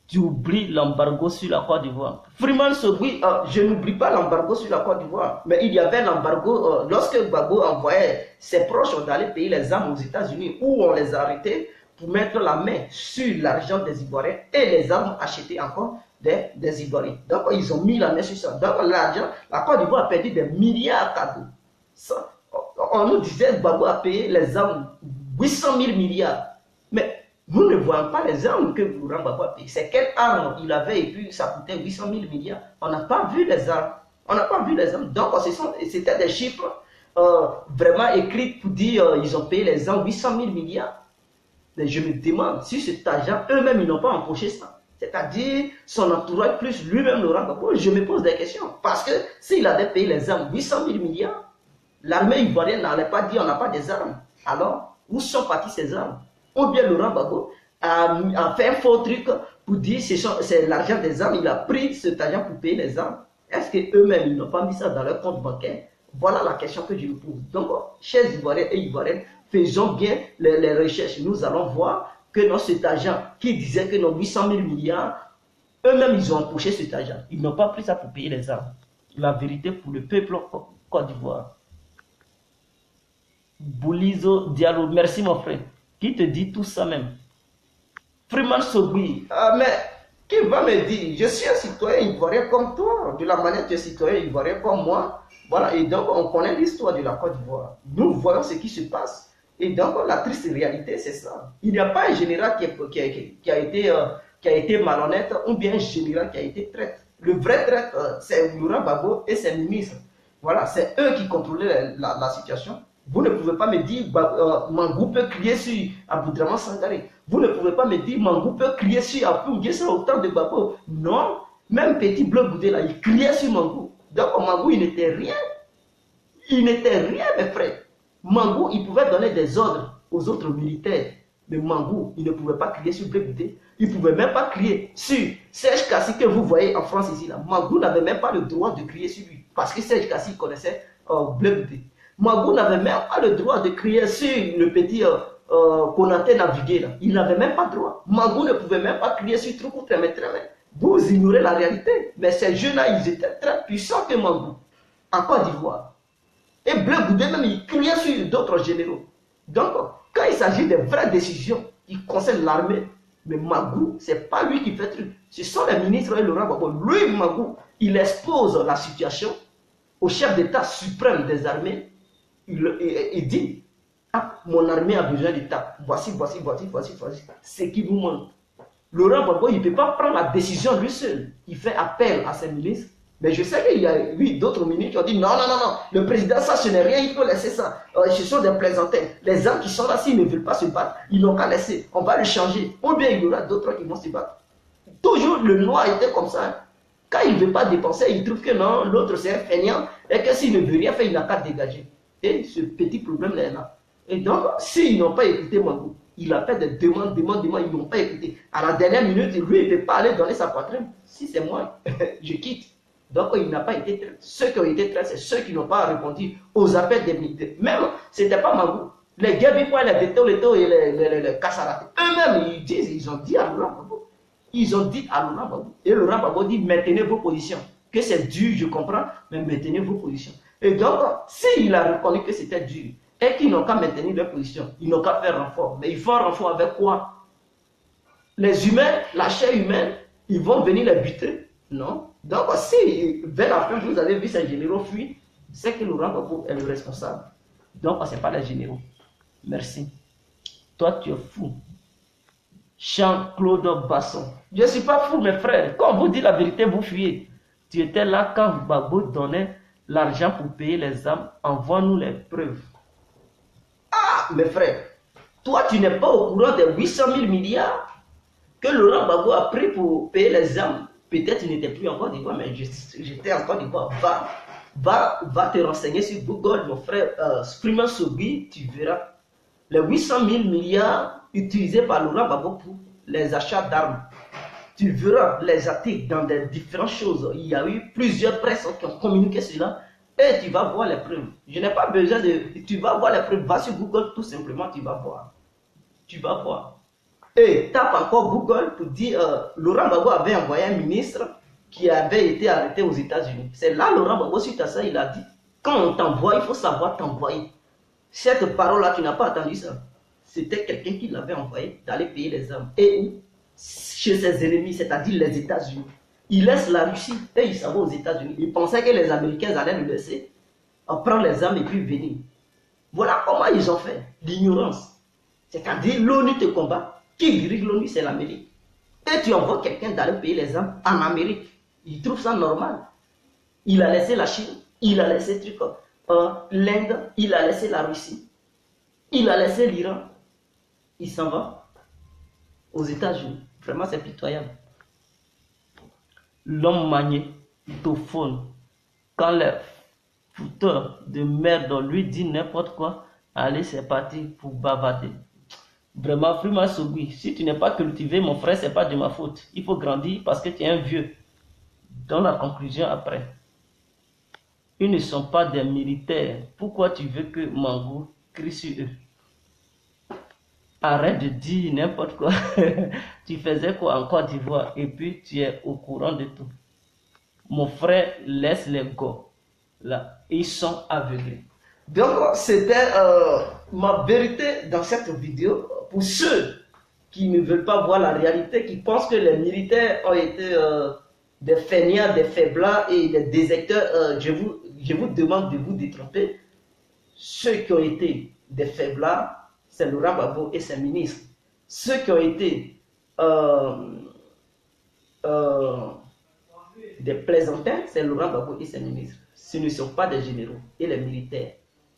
Tu oublies l'embargo sur la Côte d'Ivoire. Freeman Sogui, je n'oublie pas l'embargo sur la Côte d'Ivoire. Mais il y avait l'embargo, lorsque Gbagbo envoyait ses proches d'aller payer les armes aux États-Unis, où on les a arrêtés pour mettre la main sur l'argent des Ivoiriens et les armes achetées encore des Ivoiriens. Donc ils ont mis la main sur ça. Donc l'argent, la Côte d'Ivoire a perdu des milliards cadeaux. Ça, on nous disait que Gbagbo a payé les armes 800 000 milliards. Mais vous ne voyez pas les armes que Laurent Gbagbo a payé. C'est quelle arme il avait et puis ça coûtait 800 000 milliards. On n'a pas vu les armes. On n'a pas vu les armes. Donc c'était des chiffres vraiment écrits pour dire ils ont payé les armes 800 000 milliards. Mais je me demande si cet argent, eux-mêmes, ils n'ont pas empoché ça. C'est-à-dire son entourage plus lui-même, Laurent Gbagbo. Je me pose des questions. Parce que s'il avait payé les armes 800 000 milliards, l'armée ivoirienne n'allait pas dire on n'a pas des armes. Alors, où sont parties ces armes? Ou bien Laurent Gbagbo a fait un faux truc pour dire c'est l'argent des armes, il a pris cet argent pour payer les armes. Est-ce qu'eux-mêmes, ils n'ont pas mis ça dans leur compte bancaire? Voilà la question que je me pose. Donc, chers Ivoiriens et Ivoiriennes, faisons bien les recherches. Nous allons voir que dans cet argent qui disait que nos 800 000 milliards, eux-mêmes, ils ont empoché cet argent. Ils n'ont pas pris ça pour payer les armes. La vérité pour le peuple Côte d'Ivoire. Boulizo Diallo, merci mon frère. Qui te dit tout ça même? Freeman Sogui, mais qui va me dire, je suis un citoyen ivoirien comme toi, de la manière que tu es citoyen ivoirien comme moi. Voilà, et donc on connaît l'histoire de la Côte d'Ivoire. Nous voyons ce qui se passe. Et donc la triste réalité, c'est ça. Il n'y a pas un général qui a été malhonnête ou bien un général qui a été traître. Le vrai traître, c'est Laurent Gbagbo et ses ministres. Voilà, c'est eux qui contrôlaient la situation. Vous ne pouvez pas me dire Mangou peut crier sur Aboudraman Sangaré. Vous ne pouvez pas me dire Mangou peut crier sur Apou Nguessa au temps de Gbagbo. Non, même Petit Bleu Goudé là, il criait sur Mangou. Donc Mangou, il n'était rien. Il n'était rien, mes frères. Mangou, il pouvait donner des ordres aux autres militaires. Mais Mangou, il ne pouvait pas crier sur Bleu Goudé. Il ne pouvait même pas crier sur Serge Kassi que vous voyez en France ici. Là. Mangou n'avait même pas le droit de crier sur lui. Parce que Serge Kassi connaissait Bleu Goudé. Mangou n'avait même pas le droit de crier sur le petit Konaté navigué là. Il n'avait même pas le droit. Mangou ne pouvait même pas crier sur Troukou Trémé. Vous ignorez la réalité. Mais ces jeunes-là, ils étaient très puissants que Mangou. En Côte d'Ivoire. Et Bleu Goudé même, il criait sur d'autres généraux. Donc, quand il s'agit de vraies décisions qui concernent l'armée, mais Mangou, ce n'est pas lui qui fait truc. Ce sont les ministres et Laurent Gbagbo. Lui, Mangou, il expose la situation au chef d'État suprême des armées. Il dit, ah, mon armée a besoin d'État. Voici ce qui vous manque. Laurent Gbagbo, il ne peut pas prendre la décision lui seul. Il fait appel à ses ministres. Mais je sais qu'il y a eu d'autres ministres qui ont dit non, le président, ça, ce n'est rien, il faut laisser ça. Ce sont des plaisantins. Les gens qui sont là, s'ils ne veulent pas se battre, ils n'ont qu'à laisser. On va le changer. Ou bien il y aura d'autres qui vont se battre. Toujours le noir était comme ça. Quand il ne veut pas dépenser, il trouve que non, l'autre c'est un feignant et que s'il ne veut rien faire, il n'a qu'à dégager. Et ce petit problème est là. Et donc, s'ils n'ont pas écouté Mangou, il a fait des demandes, ils n'ont pas écouté. À la dernière minute, lui, il ne peut pas aller donner sa poitrine. Si c'est moi, je quitte. Donc, il n'a pas été traité. Ceux qui ont été traités, c'est ceux qui n'ont pas répondu aux appels des militaires. Même, ce n'était pas Mangou. Les Guébikois, les Beto et les Kassaraté, eux-mêmes, ils ont dit à Laurent Gbagbo. Ils ont dit à Laurent Gbagbo. Et Laurent Gbagbo dit, maintenez vos positions. Que c'est dur, je comprends, mais maintenez vos positions. Et donc, s'il a reconnu que c'était dur, et qu'ils n'ont qu'à maintenir leur position, ils n'ont qu'à faire renfort. Mais ils font renfort avec quoi? Les humains, la chair humaine, ils vont venir les buter? Non. Donc, si vers la fin, vous avez vu ces généraux fuir, c'est que Laurent Gbagbo est le responsable. Donc, ce n'est pas les généraux. Merci. Toi, tu es fou. Jean-Claude Basson. Je ne suis pas fou, mes frères. Quand on vous dit la vérité, vous fuyez. Tu étais là quand Gbagbo donnait l'argent pour payer les âmes. Envoie-nous les preuves. Ah, mes frères, toi, tu n'es pas au courant des 800 000 milliards que Laurent Gbagbo a pris pour payer les âmes. Peut-être qu'il n'était plus en Côte d'Ivoire, mais j'étais en Côte d'Ivoire. Va te renseigner sur Google, mon frère. Freeman Sogui, tu verras. Les 800 000 milliards utilisés par Laurent Gbagbo pour les achats d'armes. Tu verras les articles dans des différentes choses. Il y a eu plusieurs presses qui ont communiqué cela. Et tu vas voir les preuves. Je n'ai pas besoin de... Tu vas voir les preuves. Va sur Google, tout simplement, tu vas voir. Tu vas voir. Et tape encore Google pour dire Laurent Gbagbo avait envoyé un ministre qui avait été arrêté aux États-Unis. C'est là Laurent Gbagbo, suite à ça, il a dit, quand on t'envoie, il faut savoir t'envoyer. Cette parole-là, tu n'as pas entendu ça. C'était quelqu'un qui l'avait envoyé d'aller payer les armes. Et où? Chez ses ennemis, c'est-à-dire les États-Unis. Il laisse la Russie et il s'en va aux États-Unis. Il pensait que les Américains allaient le laisser prendre les armes et puis venir. Voilà comment ils ont fait. L'ignorance. C'est-à-dire l'ONU te combat. Qui dirige l'ONU, c'est l'Amérique. Et tu envoies quelqu'un d'aller payer les armes en Amérique. Il trouve ça normal. Il a laissé la Chine, il a laissé l'Inde, il a laissé la Russie, il a laissé l'Iran. Il s'en va aux États-Unis. Vraiment, c'est pitoyable. L'homme magnétophone. Quand les fouteurs de merde lui dit n'importe quoi, allez, c'est parti pour bavarder. Vraiment, Freeman Sogui, si tu n'es pas cultivé, mon frère, c'est pas de ma faute. Il faut grandir parce que tu es un vieux. Dans la conclusion après. Ils ne sont pas des militaires. Pourquoi tu veux que Mango crie sur eux? Arrête de dire n'importe quoi. Tu faisais quoi en Côte d'Ivoire et puis tu es au courant de tout. Mon frère, laisse les gars. Là, ils sont aveuglés. Donc, c'était ma vérité dans cette vidéo. Pour ceux qui ne veulent pas voir la réalité, qui pensent que les militaires ont été des fainéants, des faiblards et des déserteurs, je vous demande de vous détromper. Ceux qui ont été des faiblards, c'est Laurent Gbagbo et ses ministres. Ceux qui ont été des plaisantins, c'est Laurent Gbagbo et ses ministres. Ce ne sont pas des généraux et les militaires.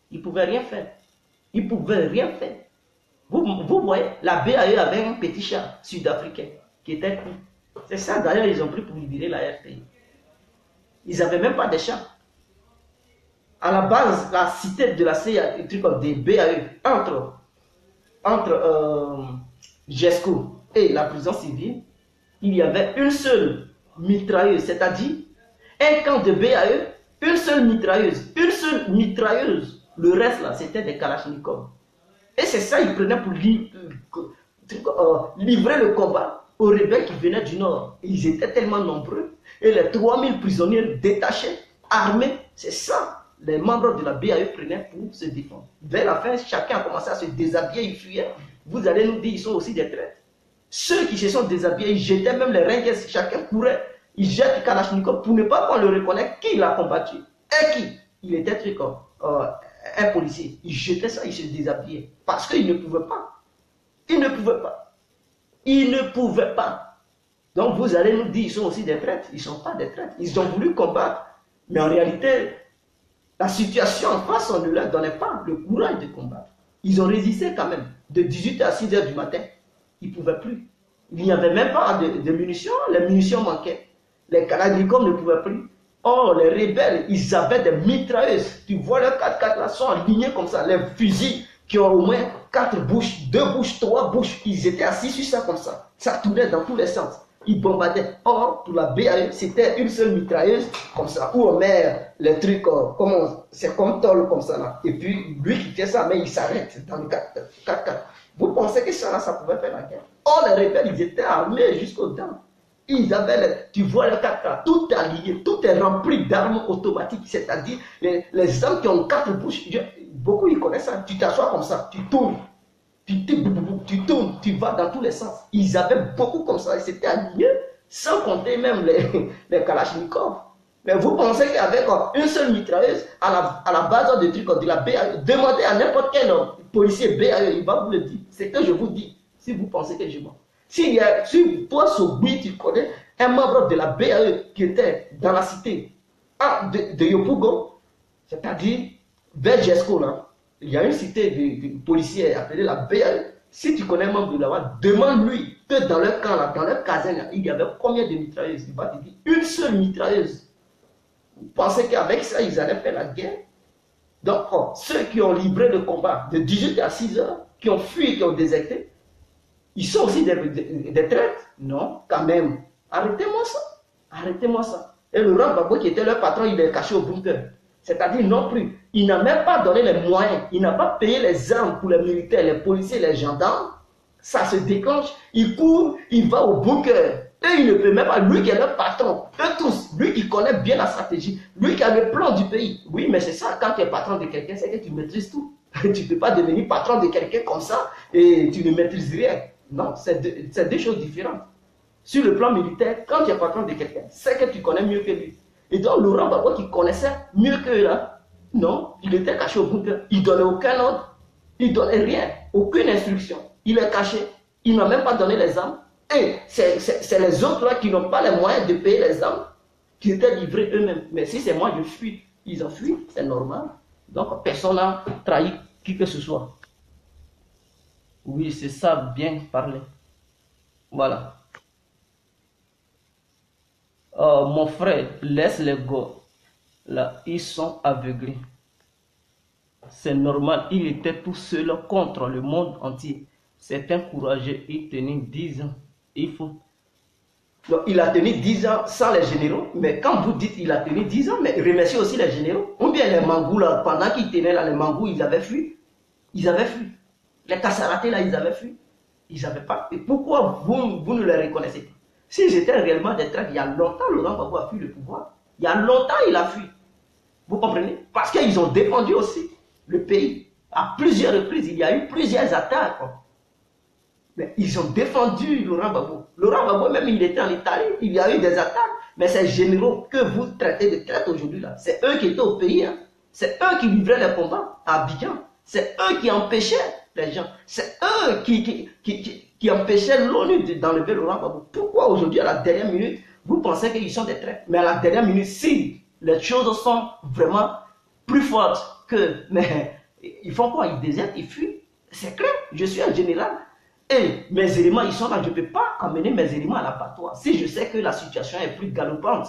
Ils ne pouvaient rien faire. Ils ne pouvaient rien faire. Vous voyez, la BAE avait un petit chat sud-africain qui était court. C'est ça d'ailleurs ils ont pris pour libérer la RTI. Ils n'avaient même pas de chats. À la base, la cité de la CIA, des BAE, entre GESCO et la prison civile, il y avait une seule mitrailleuse, c'est-à-dire un camp de BAE, une seule mitrailleuse. Le reste là, c'était des Kalachnikovs. Et c'est ça, ils prenaient pour livrer le combat aux rebelles qui venaient du nord. Ils étaient tellement nombreux. Et les 3000 prisonniers détachés, armés, c'est ça. Les membres de la BAE prenaient pour se défendre. Vers la fin, chacun a commencé à se déshabiller, ils fuyaient. Vous allez nous dire, ils sont aussi des traîtres. Ceux qui se sont déshabillés, ils jetaient même les ringues, chacun courait. Ils jettent le Kalachnikov pour ne pas qu'on le reconnaisse qui l'a combattu. Et qui? Il était très comme un policier. Il jetait ça, il se déshabillait. Parce qu'il ne pouvait pas. Il ne pouvait pas. Il ne pouvait pas. Donc vous allez nous dire, ils sont aussi des traîtres. Ils ne sont pas des traîtres. Ils ont voulu combattre. Mais en réalité, la situation en face, on ne leur donnait pas le courage de combattre. Ils ont résisté quand même. De 18h à 6h du matin. Ils ne pouvaient plus. Il n'y avait même pas de munitions. Les munitions manquaient. Les Kalachnikovs ne pouvaient plus. Oh, les rebelles, ils avaient des mitrailleuses. Tu vois, les 4x4 là sont alignés comme ça. Les fusils qui ont au moins 4 bouches, 2 bouches, 3 bouches. Ils étaient assis sur ça comme ça. Ça tournait dans tous les sens. ils bombardaient. Or, pour la BAE, c'était une seule mitrailleuse, comme ça, où on met les trucs, c'est comme tôle, comme ça, là. Et puis, lui qui fait ça, mais il s'arrête dans le 4x4. Vous pensez que ça, là, ça pouvait faire la guerre? Or, les rebelles, ils étaient armés jusqu'aux dents. Ils avaient, tu vois le 4x4, tout est allié, tout est rempli d'armes automatiques, c'est-à-dire les hommes qui ont 4 bouches, beaucoup ils connaissent ça, tu t'assois comme ça, tu tournes, tu tournes, tu vas dans tous les sens. Ils avaient beaucoup comme ça, ils s'étaient alliés, sans compter même les Kalachnikov. Mais vous pensez qu'avec une seule mitrailleuse, à la base de trucs de la BAE, demandez à n'importe quel policier BAE, il va vous le dire. C'est que je vous dis, si vous pensez que je mens. Si toi, Sogui, tu connais un membre de la BAE qui était dans la cité de Yopougon, c'est-à-dire vers Jesco, là, il y a une cité de policiers appelée la BAE. Si tu connais un membre de là-bas, demande-lui que dans leur camp, là, dans leur caserne, là, il y avait combien de mitrailleuses. Il va te dire une seule mitrailleuse. Vous pensez qu'avec ça, ils allaient faire la guerre? Donc, ceux qui ont livré le combat de 18 à 6 heures, qui ont fui, qui ont déserté, ils sont aussi des traîtres? Non, quand même. Arrêtez-moi ça. Arrêtez-moi ça. Et Laurent Gbagbo, qui était leur patron, il est caché au bunker. C'est-à-dire non plus. Il n'a même pas donné les moyens. Il n'a pas payé les armes pour les militaires, les policiers, les gendarmes. Ça se déclenche. Il court, il va au bunker. Et il ne peut même pas. Lui qui est leur patron. Eux tous. Lui qui connaît bien la stratégie. Lui qui a le plan du pays. Oui, mais c'est ça. Quand tu es patron de quelqu'un, c'est que tu maîtrises tout. Tu ne peux pas devenir patron de quelqu'un comme ça et tu ne maîtrises rien. Non, c'est deux choses différentes. Sur le plan militaire, quand tu es patron de quelqu'un, c'est que tu connais mieux que lui. Et donc, Laurent Gbagbo qui connaissait mieux que là, non, il était caché au bunker. Il ne donnait aucun ordre, il ne donnait rien, aucune instruction. Il est caché, il n'a même pas donné les armes. Et c'est les autres là qui n'ont pas les moyens de payer les armes, qui étaient livrés eux-mêmes. Mais si c'est moi, je fuis, ils ont fui, c'est normal. Donc, personne n'a trahi qui que ce soit. Oui, c'est ça, bien parler. Voilà. Mon frère, laisse les gars. Là, ils sont aveuglés. C'est normal, il était tout seul contre le monde entier. C'est un courageux, il tenait 10 ans. Il faut. Donc, il a tenu 10 ans sans les généraux. Mais quand vous dites il a tenu 10 ans, mais remerciez aussi les généraux. Ou bien les Mangous, là, pendant qu'ils tenaient là, les Mangous, ils avaient fui. Ils avaient fui. Les Kassaratés, là, ils avaient fui. Ils n'avaient pas. Et pourquoi vous ne les reconnaissez pas? S'ils étaient réellement des traîtres, il y a longtemps, Laurent Gbagbo a fui le pouvoir. Il y a longtemps, il a fui. Vous comprenez? Parce qu'ils ont défendu aussi le pays. À plusieurs reprises, il y a eu plusieurs attaques. Mais ils ont défendu Laurent Gbagbo. Laurent Gbagbo, même il était en Italie, il y a eu des attaques. Mais ces généraux que vous traitez de traite aujourd'hui, là, c'est eux qui étaient au pays. Hein. C'est eux qui livraient les combats à Abidjan. C'est eux qui empêchaient les gens. C'est eux qui empêchaient l'ONU d'enlever Laurent Gbagbo. Pourquoi aujourd'hui, à la dernière minute, vous pensez qu'ils sont des traîtres? Mais à la dernière minute, si les choses sont vraiment plus fortes que... Mais ils font quoi? Ils désertent, ils fuient. C'est clair, je suis un général. Et mes éléments, ils sont là. Je ne peux pas amener mes éléments à l'abattoir. Si je sais que la situation est plus galopante,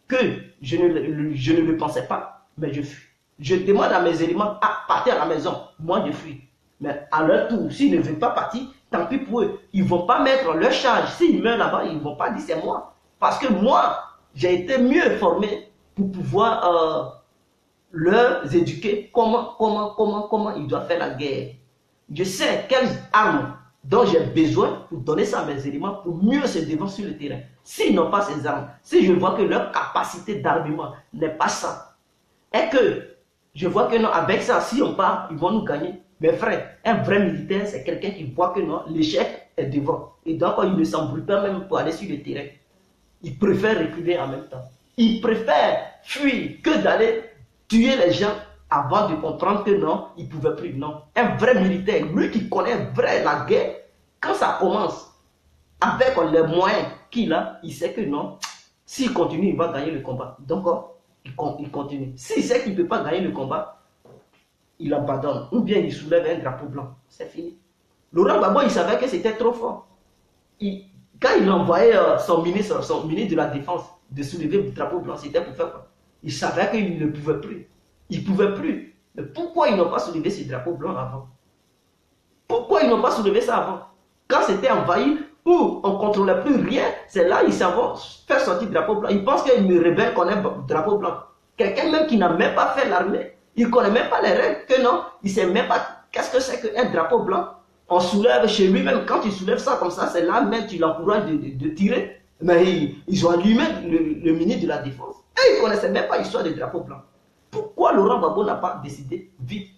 que je ne le pensais pas, mais je fuis. Je demande à mes éléments à partir à la maison. Moi, je fuis. Mais à leur tour, s'ils ne veulent pas partir, tant pis pour eux. Ils ne vont pas mettre leur charge. S'ils meurent là-bas, ils ne vont pas dire c'est moi. Parce que moi, j'ai été mieux formé pour pouvoir leur éduquer comment ils doivent faire la guerre. Je sais quelles armes dont j'ai besoin pour donner ça à mes éléments pour mieux se défendre sur le terrain. S'ils n'ont pas ces armes, si je vois que leur capacité d'armement n'est pas ça, et que je vois que non, avec ça, si on part, ils vont nous gagner. Mes frères, un vrai militaire, c'est quelqu'un qui voit que non, l'échec est devant. Et donc, il ne s'embrouille pas même pour aller sur le terrain. Il préfère reculer en même temps. Il préfère fuir que d'aller tuer les gens avant de comprendre que non, il ne pouvait plus. Non. Un vrai militaire, lui qui connaît vrai la guerre, quand ça commence, avec les moyens qu'il a, il sait que non, s'il continue, il va gagner le combat. Donc, il continue. S'il sait qu'il ne peut pas gagner le combat, il abandonne. Ou bien il soulève un drapeau blanc. C'est fini. Laurent Gbagbo, il savait que c'était trop fort. Quand il envoyait son ministre de la Défense de soulever le drapeau blanc, c'était pour faire quoi? Il savait qu'il ne pouvait plus. Il ne pouvait plus. Mais pourquoi ils n'ont pas soulevé ce drapeau blanc avant? Pourquoi ils n'ont pas soulevé ça avant? Quand c'était envahi, où on ne contrôlait plus rien, c'est là ils savent faire sortir le drapeau blanc. Ils pensent qu'un rebelle connaît le drapeau blanc. Quelqu'un même qui n'a même pas fait l'armée, il ne connaît même pas les règles, que non, il ne sait même pas qu'est-ce que c'est qu'un drapeau blanc. On soulève chez lui, même quand tu soulèves ça comme ça, c'est là même tu l'encourages de tirer. Mais ils ont allumé le ministre de la Défense. Et ils ne connaissaient même pas l'histoire du drapeau blanc. Pourquoi Laurent Gbagbo n'a pas décidé vite?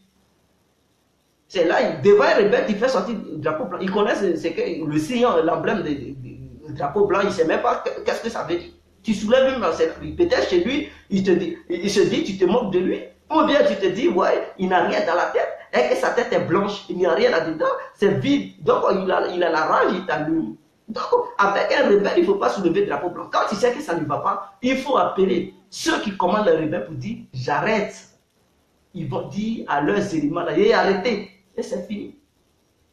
C'est là, devant un rebelle, il fait sortir le drapeau blanc. Ils connaissent le signe, l'emblème du drapeau blanc, il ne sait même pas qu'est-ce que ça veut dire. Tu soulèves lui, peut-être chez lui, il se dit, tu te moques de lui. Ou bien tu te dis, ouais, il n'a rien dans la tête, et que sa tête est blanche, il n'y a rien là-dedans, c'est vide. Donc il a la rage, il t'allume. Donc, avec un rebelle, il ne faut pas soulever le drapeau blanc. Quand tu sais que ça ne va pas, il faut appeler ceux qui commandent le rebelle pour dire, j'arrête. Ils vont dire à leurs éléments, et arrêtez. Et c'est fini.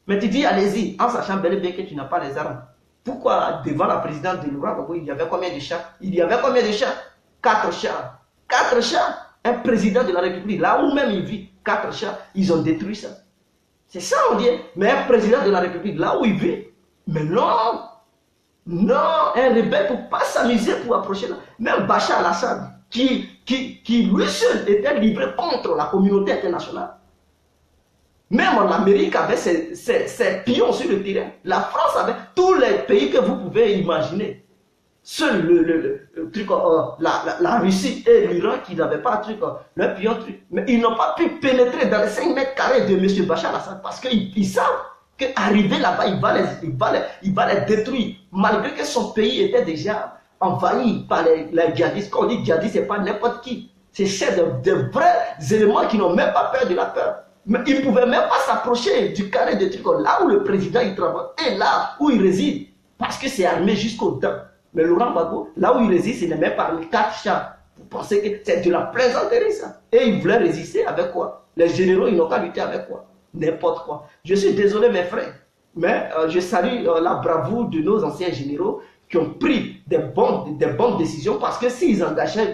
Mais tu dis, allez-y, en sachant bel et bien que tu n'as pas les armes. Pourquoi devant la présidente de Laurent Gbagbo, il y avait combien de chats? Il y avait combien de chats? 4 chats. 4 chats. Un président de la République, là où même il vit, 4 chats, ils ont détruit ça. C'est ça on dit. Mais un président de la République, là où il vit, mais non. Non, un rebelle ne peut pas s'amuser pour approcher là. Même Bachar al-Assad, qui lui seul était livré contre la communauté internationale. Même l'Amérique avait ses pions sur le terrain. La France avait tous les pays que vous pouvez imaginer. Seul le truc, la Russie et l'Iran qui n'avaient pas le pion. Mais ils n'ont pas pu pénétrer dans les 5 mètres carrés de M. Bachar al-Assad parce qu'ils savent qu'arriver là-bas, il va les détruire. Malgré que son pays était déjà envahi par les djihadistes. Quand on dit djihadistes, ce n'est pas n'importe qui. C'est de vrais éléments qui n'ont même pas peur de la peur. Mais ils ne pouvaient même pas s'approcher du carré de trucs là où le président il travaille et là où il réside. Parce que c'est armé jusqu'aux dents. Mais Laurent Gbagbo, là où il réside, ce n'est même pas armé. 4 chats. Vous pensez que c'est de la plaisanterie ça? Et il voulait résister avec quoi? Les généraux, ils n'ont qu'à lutter avec quoi? N'importe quoi. Je suis désolé mes frères. Mais je salue la bravoure de nos anciens généraux qui ont pris des bonnes décisions parce que s'ils engageaient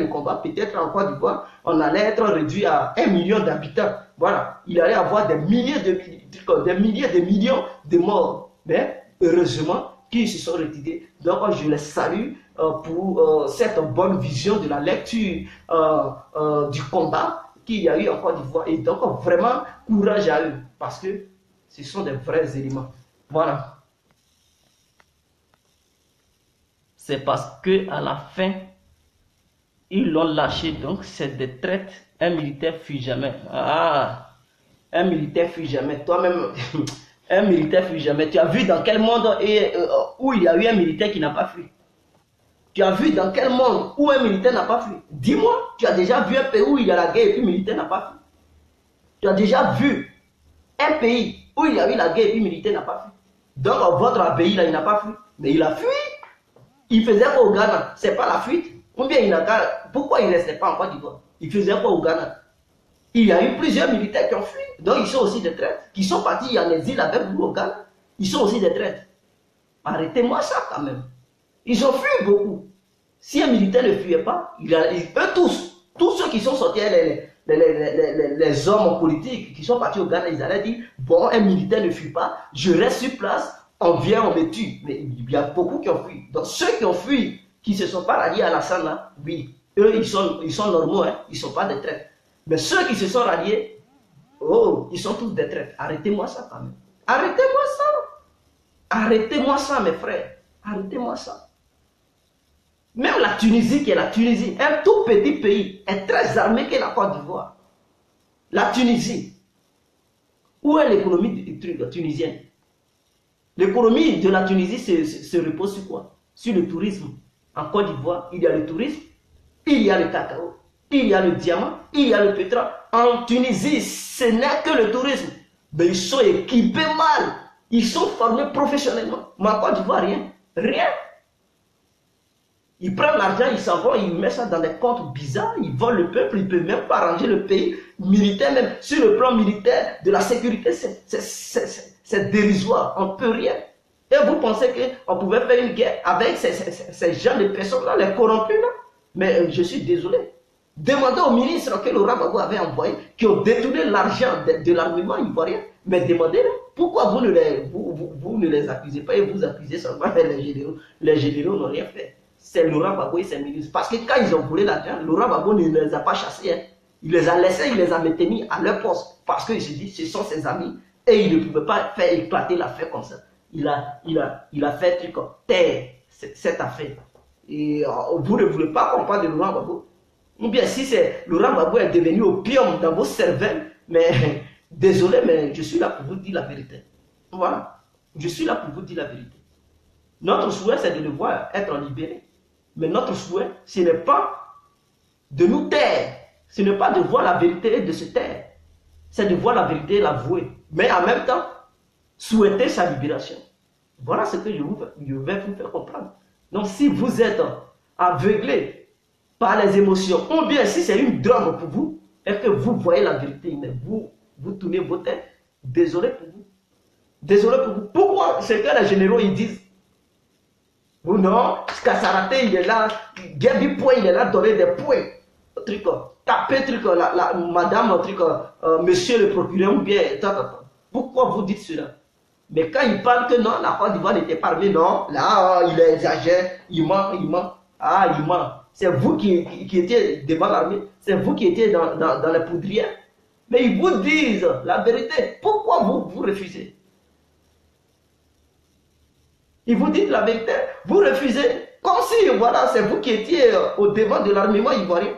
le combat, peut-être en Côte d'Ivoire, on allait être réduit à 1 million d'habitants. Voilà, il allait avoir des milliers de millions de morts. Mais heureusement qu'ils se sont retirés. Donc je les salue pour cette bonne vision de la lecture du combat qu'il y a eu en Côte d'Ivoire. Et donc vraiment courage à eux parce que ce sont des vrais éléments. Voilà. C'est parce que à la fin, ils l'ont lâché. Donc, c'est des traites. Un militaire fuit jamais. Ah, un militaire fuit jamais. Toi-même, un militaire fuit jamais. Tu as vu dans quel monde où il y a eu un militaire qui n'a pas fui? Tu as vu dans quel monde où un militaire n'a pas fui? Dis-moi, tu as déjà vu un pays où il y a la guerre et puis le militaire n'a pas fui? Tu as déjà vu un pays où il y a eu la guerre et puis le militaire n'a pas fui? Donc, votre pays là, il n'a pas fui. Mais il a fui. Il faisait quoi au Ghana? C'est pas la fuite? Ou bien pourquoi il ne restait pas en Côte d'Ivoire? Il faisait quoi au Ghana? Il y a eu plusieurs militaires qui ont fui. Donc ils sont aussi des traîtres. Qui sont partis en exil avec vous au Ghana. Ils sont aussi des traîtres. Arrêtez-moi ça quand même. Ils ont fui beaucoup. Si un militaire ne fuyait pas, eux tous ceux qui sont sortis, les hommes politiques qui sont partis au Ghana, ils allaient dire, bon, un militaire ne fuit pas, je reste sur place. On vient, on me tue. Mais il y a beaucoup qui ont fui. Donc ceux qui ont fui, qui ne se sont pas ralliés à la là, oui, eux, ils sont normaux, hein, ils ne sont pas des traîtres. Mais ceux qui se sont ralliés, oh, ils sont tous des traîtres. Arrêtez-moi ça quand même. Arrêtez-moi ça. Arrêtez-moi ça, mes frères. Arrêtez-moi ça. Même la Tunisie, qui est la Tunisie, un tout petit pays, est très armé que la Côte d'Ivoire. La Tunisie. Où est l'économie tunisienne? L'économie de la Tunisie se repose sur quoi? Sur le tourisme. En Côte d'Ivoire, il y a le tourisme, il y a le cacao, il y a le diamant, il y a le pétrole. En Tunisie, ce n'est que le tourisme. Mais ils sont équipés mal. Ils sont formés professionnellement. Mais en Côte d'Ivoire, rien. Rien. Ils prennent l'argent, ils s'en vont, ils mettent ça dans des comptes bizarres, ils volent le peuple, ils ne peuvent même pas arranger le pays militaire, même sur le plan militaire, de la sécurité, c'est dérisoire, on ne peut rien. Et vous pensez qu'on pouvait faire une guerre avec ces gens de personnes-là, les corrompus là? Mais je suis désolé. Demandez au ministre que Laurent Gbagbo avait envoyé, qui ont détourné l'argent de l'armement ivoirien. Mais demandez-leur, pourquoi vous ne les accusez pas et vous accusez seulement les généraux. Les généraux n'ont rien fait. C'est Laurent Gbagbo et ses ministres. Parce que quand ils ont volé l'argent, Laurent Gbagbo ne les a pas chassés. Hein. Il les a laissés, il les a maintenus à leur poste. Parce qu'il se dit, ce sont ses amis. Et il ne pouvait pas faire éclater l'affaire comme ça. Il a fait taire cette affaire. Et vous ne voulez pas qu'on parle de Laurent Gbagbo. Ou bien si c'est Laurent Gbagbo est devenu opium dans vos cervelles, mais désolé, mais je suis là pour vous dire la vérité. Voilà. Je suis là pour vous dire la vérité. Notre souhait, c'est de le voir être libéré. Mais notre souhait, ce n'est pas de nous taire. Ce n'est pas de voir la vérité et de se taire. C'est de voir la vérité et l'avouer. Mais en même temps, souhaiter sa libération. Voilà ce que je vais vous faire comprendre. Donc si vous êtes aveuglé par les émotions, ou bien si c'est une drogue pour vous, et que vous voyez la vérité, vous tournez vos têtes, désolé pour vous. Désolé pour vous. Pourquoi c'est que les généraux ils disent, ou non, Kassaraté il est là, Gabi Point il est là, donner des points, truc, taper truc, madame, truc, monsieur le procureur, ou bien, pourquoi vous dites cela? Mais quand il parle que non, la Côte d'Ivoire n'était pas armée, non, là, il exagère, il ment. Ah, il ment. C'est vous qui étiez devant l'armée, c'est vous qui étiez dans la poudrière. Mais ils vous disent la vérité. Pourquoi vous refusez? Ils vous disent la vérité, vous refusez. Comme si, voilà, c'est vous qui étiez au devant de l'armement ivoirien.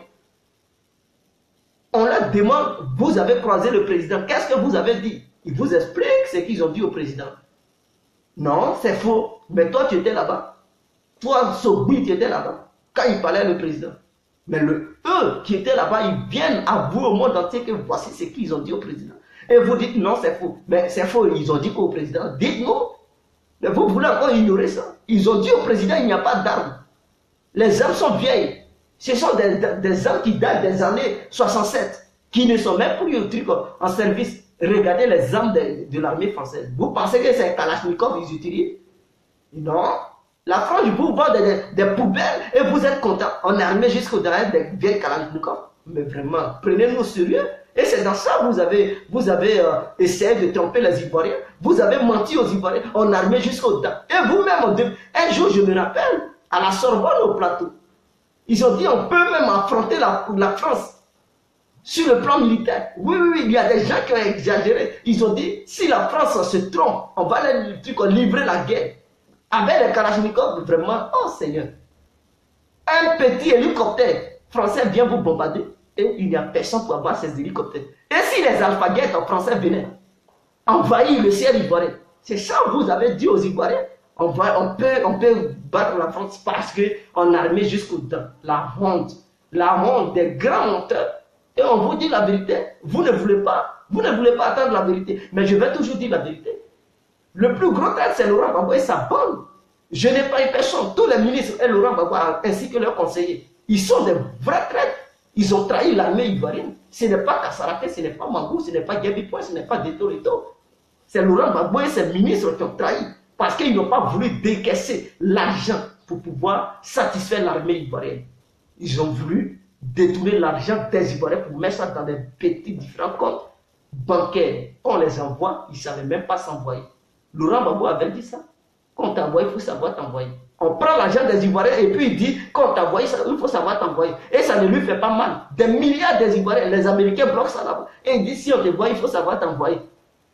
On leur demande, vous avez croisé le président, qu'est-ce que vous avez dit? Ils vous expliquent ce qu'ils ont dit au président. Non, c'est faux. Mais toi, tu étais là-bas. Toi, Sogui, tu étais là-bas. Quand il parlait le président. Mais eux qui étaient là-bas, ils viennent avouer au monde entier que voici ce qu'ils ont dit au président. Et vous dites non, c'est faux. Mais c'est faux, ils ont dit qu'au président. Dites-nous. Mais vous voulez encore ignorer ça. Ils ont dit au président, il n'y a pas d'armes. Les armes sont vieilles. Ce sont des armes qui datent des années 67, qui ne sont même plus en service. Regardez les armes de l'armée française. Vous pensez que c'est Kalachnikov qu'ils utilisent? Non. La France vous vend des poubelles et vous êtes content. On est armé jusqu'au derrière des vieilles Kalachnikov. Mais vraiment, prenez-nous au sérieux. Et c'est dans ça que vous avez essayé de tromper les Ivoiriens. Vous avez menti aux Ivoiriens. On est armé jusqu'au dents. Et vous-même, un jour, je me rappelle, à la Sorbonne au plateau, ils ont dit on peut même affronter la France sur le plan militaire. Oui, il y a des gens qui ont exagéré. Ils ont dit si la France se trompe, on va livrer la guerre. Avec les Kalachnikov, vraiment, oh Seigneur. Un petit hélicoptère français vient vous bombarder et il n'y a personne pour avoir ces hélicoptères. Et si les alphaguettes français venaient envahir le ciel ivoirien, c'est ça que vous avez dit aux Ivoiriens. On peut battre la France parce qu'on a armé jusqu'au dents. La honte des grands monteurs. Et on vous dit la vérité. Vous ne voulez pas attendre la vérité. Mais je vais toujours dire la vérité. Le plus gros traître, c'est Laurent Gbagbo et sa bande. Je n'ai pas une personne. Tous les ministres et Laurent Gbagbo ainsi que leurs conseillers, ils sont des vrais traîtres. Ils ont trahi l'armée ivoirienne. Ce n'est pas Kassaraké, ce n'est pas Mangou, ce n'est pas Gabi Point, ce n'est pas Detorito. C'est Laurent Gbagbo et ses ministres qui ont trahi. Parce qu'ils n'ont pas voulu décaisser l'argent pour pouvoir satisfaire l'armée ivoirienne. Ils ont voulu détourner l'argent des Ivoiriens pour mettre ça dans des petits différents comptes bancaires. On les envoie, ils ne savaient même pas s'envoyer. Laurent Gbagbo avait dit ça. Quand on t'envoie, il faut savoir t'envoyer. On prend l'argent des Ivoiriens et puis il dit quand on t'envoie, il faut savoir t'envoyer. Et ça ne lui fait pas mal. Des milliards des Ivoiriens, les Américains bloquent ça là-bas. Et il dit si on te voit, il faut savoir t'envoyer.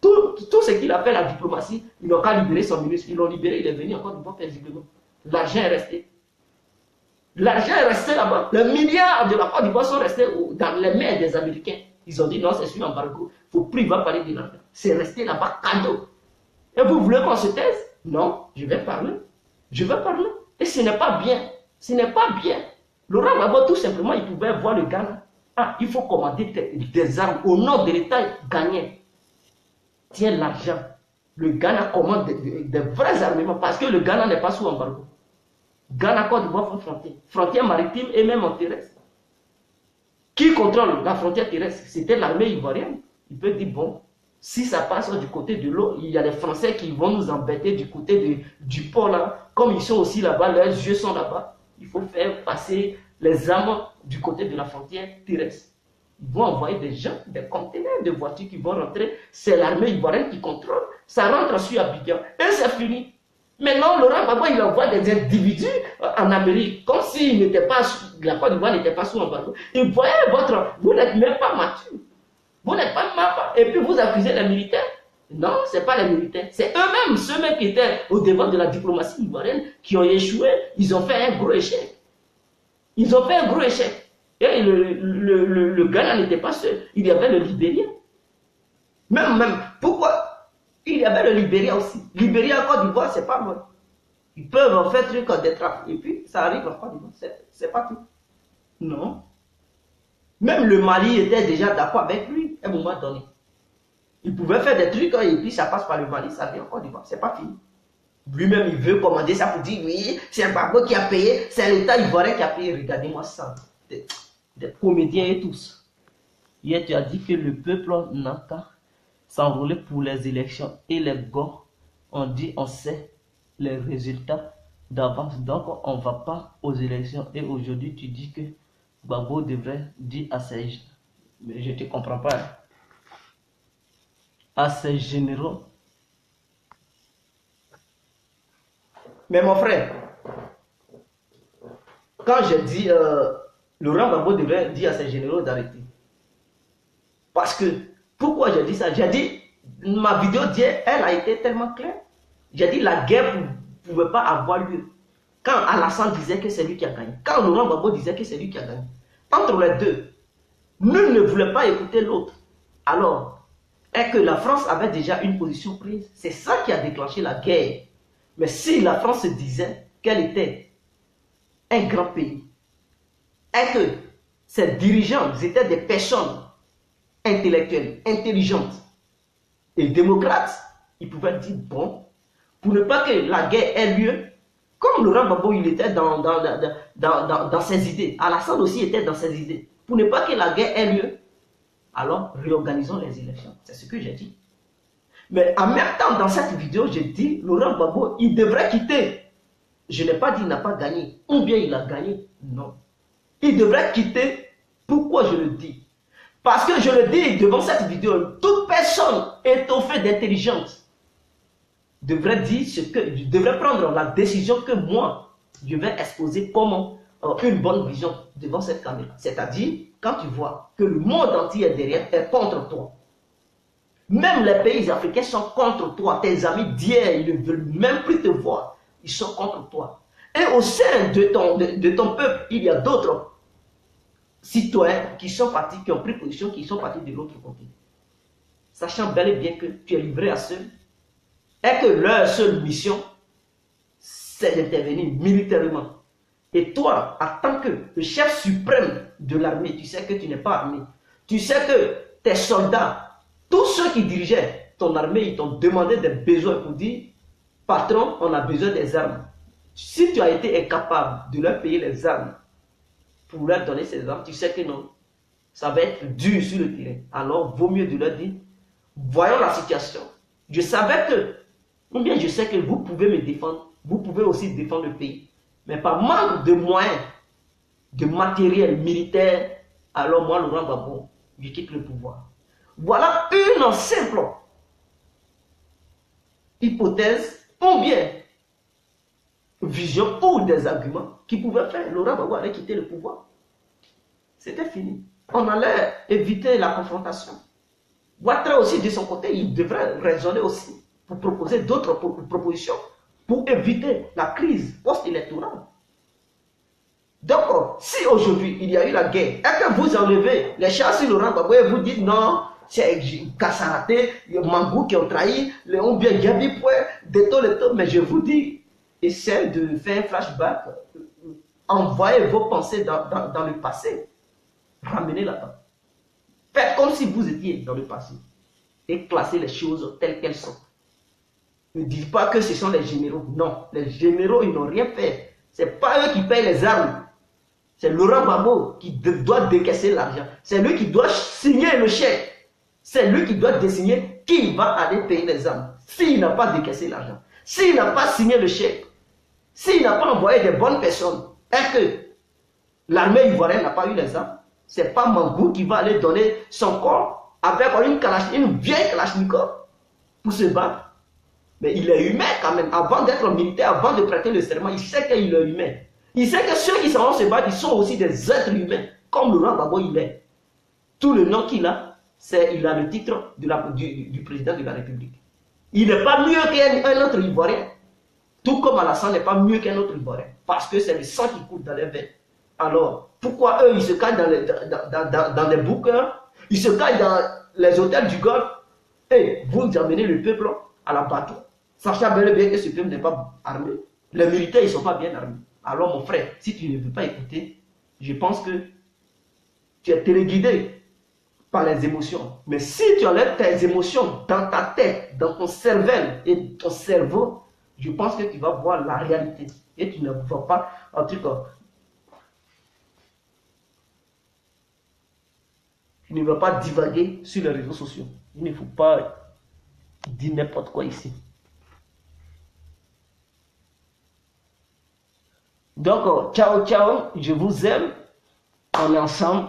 Tout ce qu'il a fait, la diplomatie, ils n'ont qu'à libérer son ministre. Ils l'ont libéré, il est venu encore une fois paisiblement. L'argent est resté. L'argent est resté là-bas. Les milliards de la Côte d'Ivoire sont restés dans les mains des Américains. Ils ont dit non, c'est sur embargo. Il ne faut plus parler de l'argent. C'est resté là-bas cadeau. Et vous voulez qu'on se taise? Non, je vais parler. Je vais parler. Et ce n'est pas bien. Ce n'est pas bien. Laurent Gbagbo, tout simplement, il pouvait voir le Ghana. Ah, il faut commander des armes au nom de l'État ghanéen. Tiens l'argent. Le Ghana commande des vrais armements parce que le Ghana n'est pas sous embargo. Ghana, Côte d'Ivoire font frontière. Frontière maritime et même en terrestre. Qui contrôle la frontière terrestre? C'était l'armée ivoirienne. Il peut dire, bon, si ça passe du côté de l'eau, il y a des Français qui vont nous embêter du côté du port là. Comme ils sont aussi là-bas, leurs yeux sont là-bas. Il faut faire passer les armes du côté de la frontière terrestre. Ils vont envoyer des gens, des conteneurs de voitures qui vont rentrer. C'est l'armée ivoirienne qui contrôle. Ça rentre sur Abidjan. Et c'est fini. Maintenant, Laurent Gbagbo, il envoie des individus en Amérique, comme s'il n'était pas, la Côte d'Ivoire n'était pas sous embargo. Il voyait vous n'êtes même pas mature. Vous n'êtes pas mature. Et puis vous accusez les militaires. Non, ce n'est pas les militaires. C'est eux-mêmes, ceux-mêmes qui étaient au devant de la diplomatie ivoirienne, qui ont échoué. Ils ont fait un gros échec. Ils ont fait un gros échec. Et le Ghana n'était pas seul. Il y avait le Libéria. Même, pourquoi? Il y avait le Libéria aussi. Libéria, Côte d'Ivoire, c'est pas loin. Ils peuvent en faire truc des trappes. Et puis, ça arrive en Côte d'Ivoire. C'est pas tout. Non. Même le Mali était déjà d'accord avec lui à un moment donné. Il pouvait faire des trucs et puis ça passe par le Mali, ça vient en Côte d'Ivoire. C'est pas fini. Lui-même, il veut commander ça pour dire oui, c'est un Gbagbo qui a payé, c'est l'État ivoirien qui a payé. Regardez-moi ça. Des comédiens et tous. Hier, tu as dit que le peuple n'a qu'à s'enrôler pour les élections et les gars ont dit on sait les résultats d'avance, donc on ne va pas aux élections. Et aujourd'hui, tu dis que Gbagbo devrait dire à ses... Mais je ne te comprends pas. À ses généraux. Mais mon frère, quand je dis Laurent Gbagbo devrait dire à ses généraux d'arrêter. Parce que, pourquoi j'ai dit ça? J'ai dit, ma vidéo d'hier, elle a été tellement claire. J'ai dit, la guerre ne pouvait pas avoir lieu. Quand Alassane disait que c'est lui qui a gagné. Quand Laurent Gbagbo disait que c'est lui qui a gagné. Entre les deux, nul ne voulait pas écouter l'autre. Alors, est que la France avait déjà une position prise. C'est ça qui a déclenché la guerre. Mais si la France se disait qu'elle était un grand pays, et que ses dirigeants étaient des personnes intellectuelles, intelligentes et démocrates, ils pouvaient dire bon, pour ne pas que la guerre ait lieu, comme Laurent Gbagbo il était dans ses idées, Alassane aussi était dans ses idées, pour ne pas que la guerre ait lieu, alors réorganisons les élections. C'est ce que j'ai dit. Mais en même temps, dans cette vidéo, j'ai dit, Laurent Gbagbo, il devrait quitter. Je n'ai pas dit qu'il n'a pas gagné, ou bien il a gagné. Non. Il devrait quitter. Pourquoi je le dis? Parce que je le dis devant cette vidéo, toute personne étoffée d'intelligence devrait dire ce que, devrait prendre la décision que moi, je vais exposer comme une bonne vision devant cette caméra. C'est-à-dire, quand tu vois que le monde entier est derrière, est contre toi. Même les pays africains sont contre toi. Tes amis d'hier, ils ne veulent même plus te voir. Ils sont contre toi. Et au sein de ton peuple, il y a d'autres citoyens qui sont partis, qui ont pris position, qui sont partis de l'autre côté. Sachant bel et bien que tu es livré à ceux et que leur seule mission, c'est d'intervenir militairement. Et toi, en tant que le chef suprême de l'armée, tu sais que tu n'es pas armé. Tu sais que tes soldats, tous ceux qui dirigeaient ton armée, ils t'ont demandé des besoins pour dire, patron, on a besoin des armes. Si tu as été incapable de leur payer les armes, pour leur donner ces armes, tu sais que non, ça va être dur sur le terrain. Alors, vaut mieux de leur dire, voyons la situation. Je savais que, ou bien je sais que vous pouvez me défendre, vous pouvez aussi défendre le pays. Mais par manque de moyens, de matériel militaire, alors moi, Laurent Gbagbo, je quitte le pouvoir. Voilà une simple hypothèse, ou bien vision ou des arguments qui pouvaient faire Laurent Gbagbo allait quitter le pouvoir. C'était fini. On allait éviter la confrontation. Ouattara aussi, de son côté, il devrait raisonner aussi pour proposer d'autres propositions pour éviter la crise post-électorale. Donc, si aujourd'hui il y a eu la guerre, et que vous enlevez les chars sur Laurent Gbagbo et vous dites non, c'est Kassaraté, Mangou qui ont trahi, on bien Gabi Poué, Deto, mais je vous dis, essayez de faire un flashback, envoyez vos pensées dans le passé, ramenez là-bas. Faites comme si vous étiez dans le passé et classez les choses telles qu'elles sont. Ne dites pas que ce sont les généraux. Non, les généraux, ils n'ont rien fait. Ce n'est pas eux qui payent les armes. C'est Laurent Gbagbo qui doit décaisser l'argent. C'est lui qui doit signer le chèque. C'est lui qui doit désigner qui va aller payer les armes. S'il n'a pas décaissé l'argent, s'il n'a pas signé le chèque, s'il n'a pas envoyé des bonnes personnes, et que L'armée ivoirienne n'a pas eu les armes. C'est pas Mangou qui va aller donner son corps avec une vieille Kalachnikov pour se battre. Mais il est humain quand même. Avant d'être militaire, avant de prêter le serment, il sait qu'il est humain. Il sait que ceux qui s'en vont se battre, ils sont aussi des êtres humains, comme Laurent Gbagbo il est. Tout le nom qu'il a, c'est il a le titre du président de la République. Il n'est pas mieux qu'un autre Ivoirien. Tout comme Alassane n'est pas mieux qu'un autre Ivoirien. Parce que c'est le sang qui coule dans les veines. Alors, pourquoi eux, ils se cachent dans les bunkers, ils se cachent dans les hôtels du Golfe, et vous amenez le peuple à la bateau, sachant bel et bien que ce peuple n'est pas armé. Les militaires, ils ne sont pas bien armés. Alors, mon frère, si tu ne veux pas écouter, je pense que tu es téléguidé par les émotions. Mais si tu enlèves tes émotions dans ta tête, dans ton cervelle et ton cerveau, je pense que tu vas voir la réalité. Et tu ne vas pas, en tout cas, tu ne vas pas divaguer sur les réseaux sociaux. Il ne faut pas dire n'importe quoi ici. Donc, ciao, ciao, je vous aime. On est ensemble.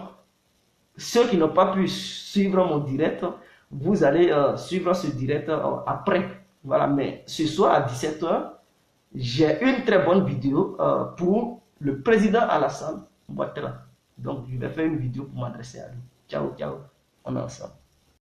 Ceux qui n'ont pas pu suivre mon direct, vous allez suivre ce direct après. Voilà, mais ce soir à 17 h, j'ai une très bonne vidéo pour le président Alassane Ouattara. Donc, je vais faire une vidéo pour m'adresser à lui. Ciao, ciao. On est ensemble.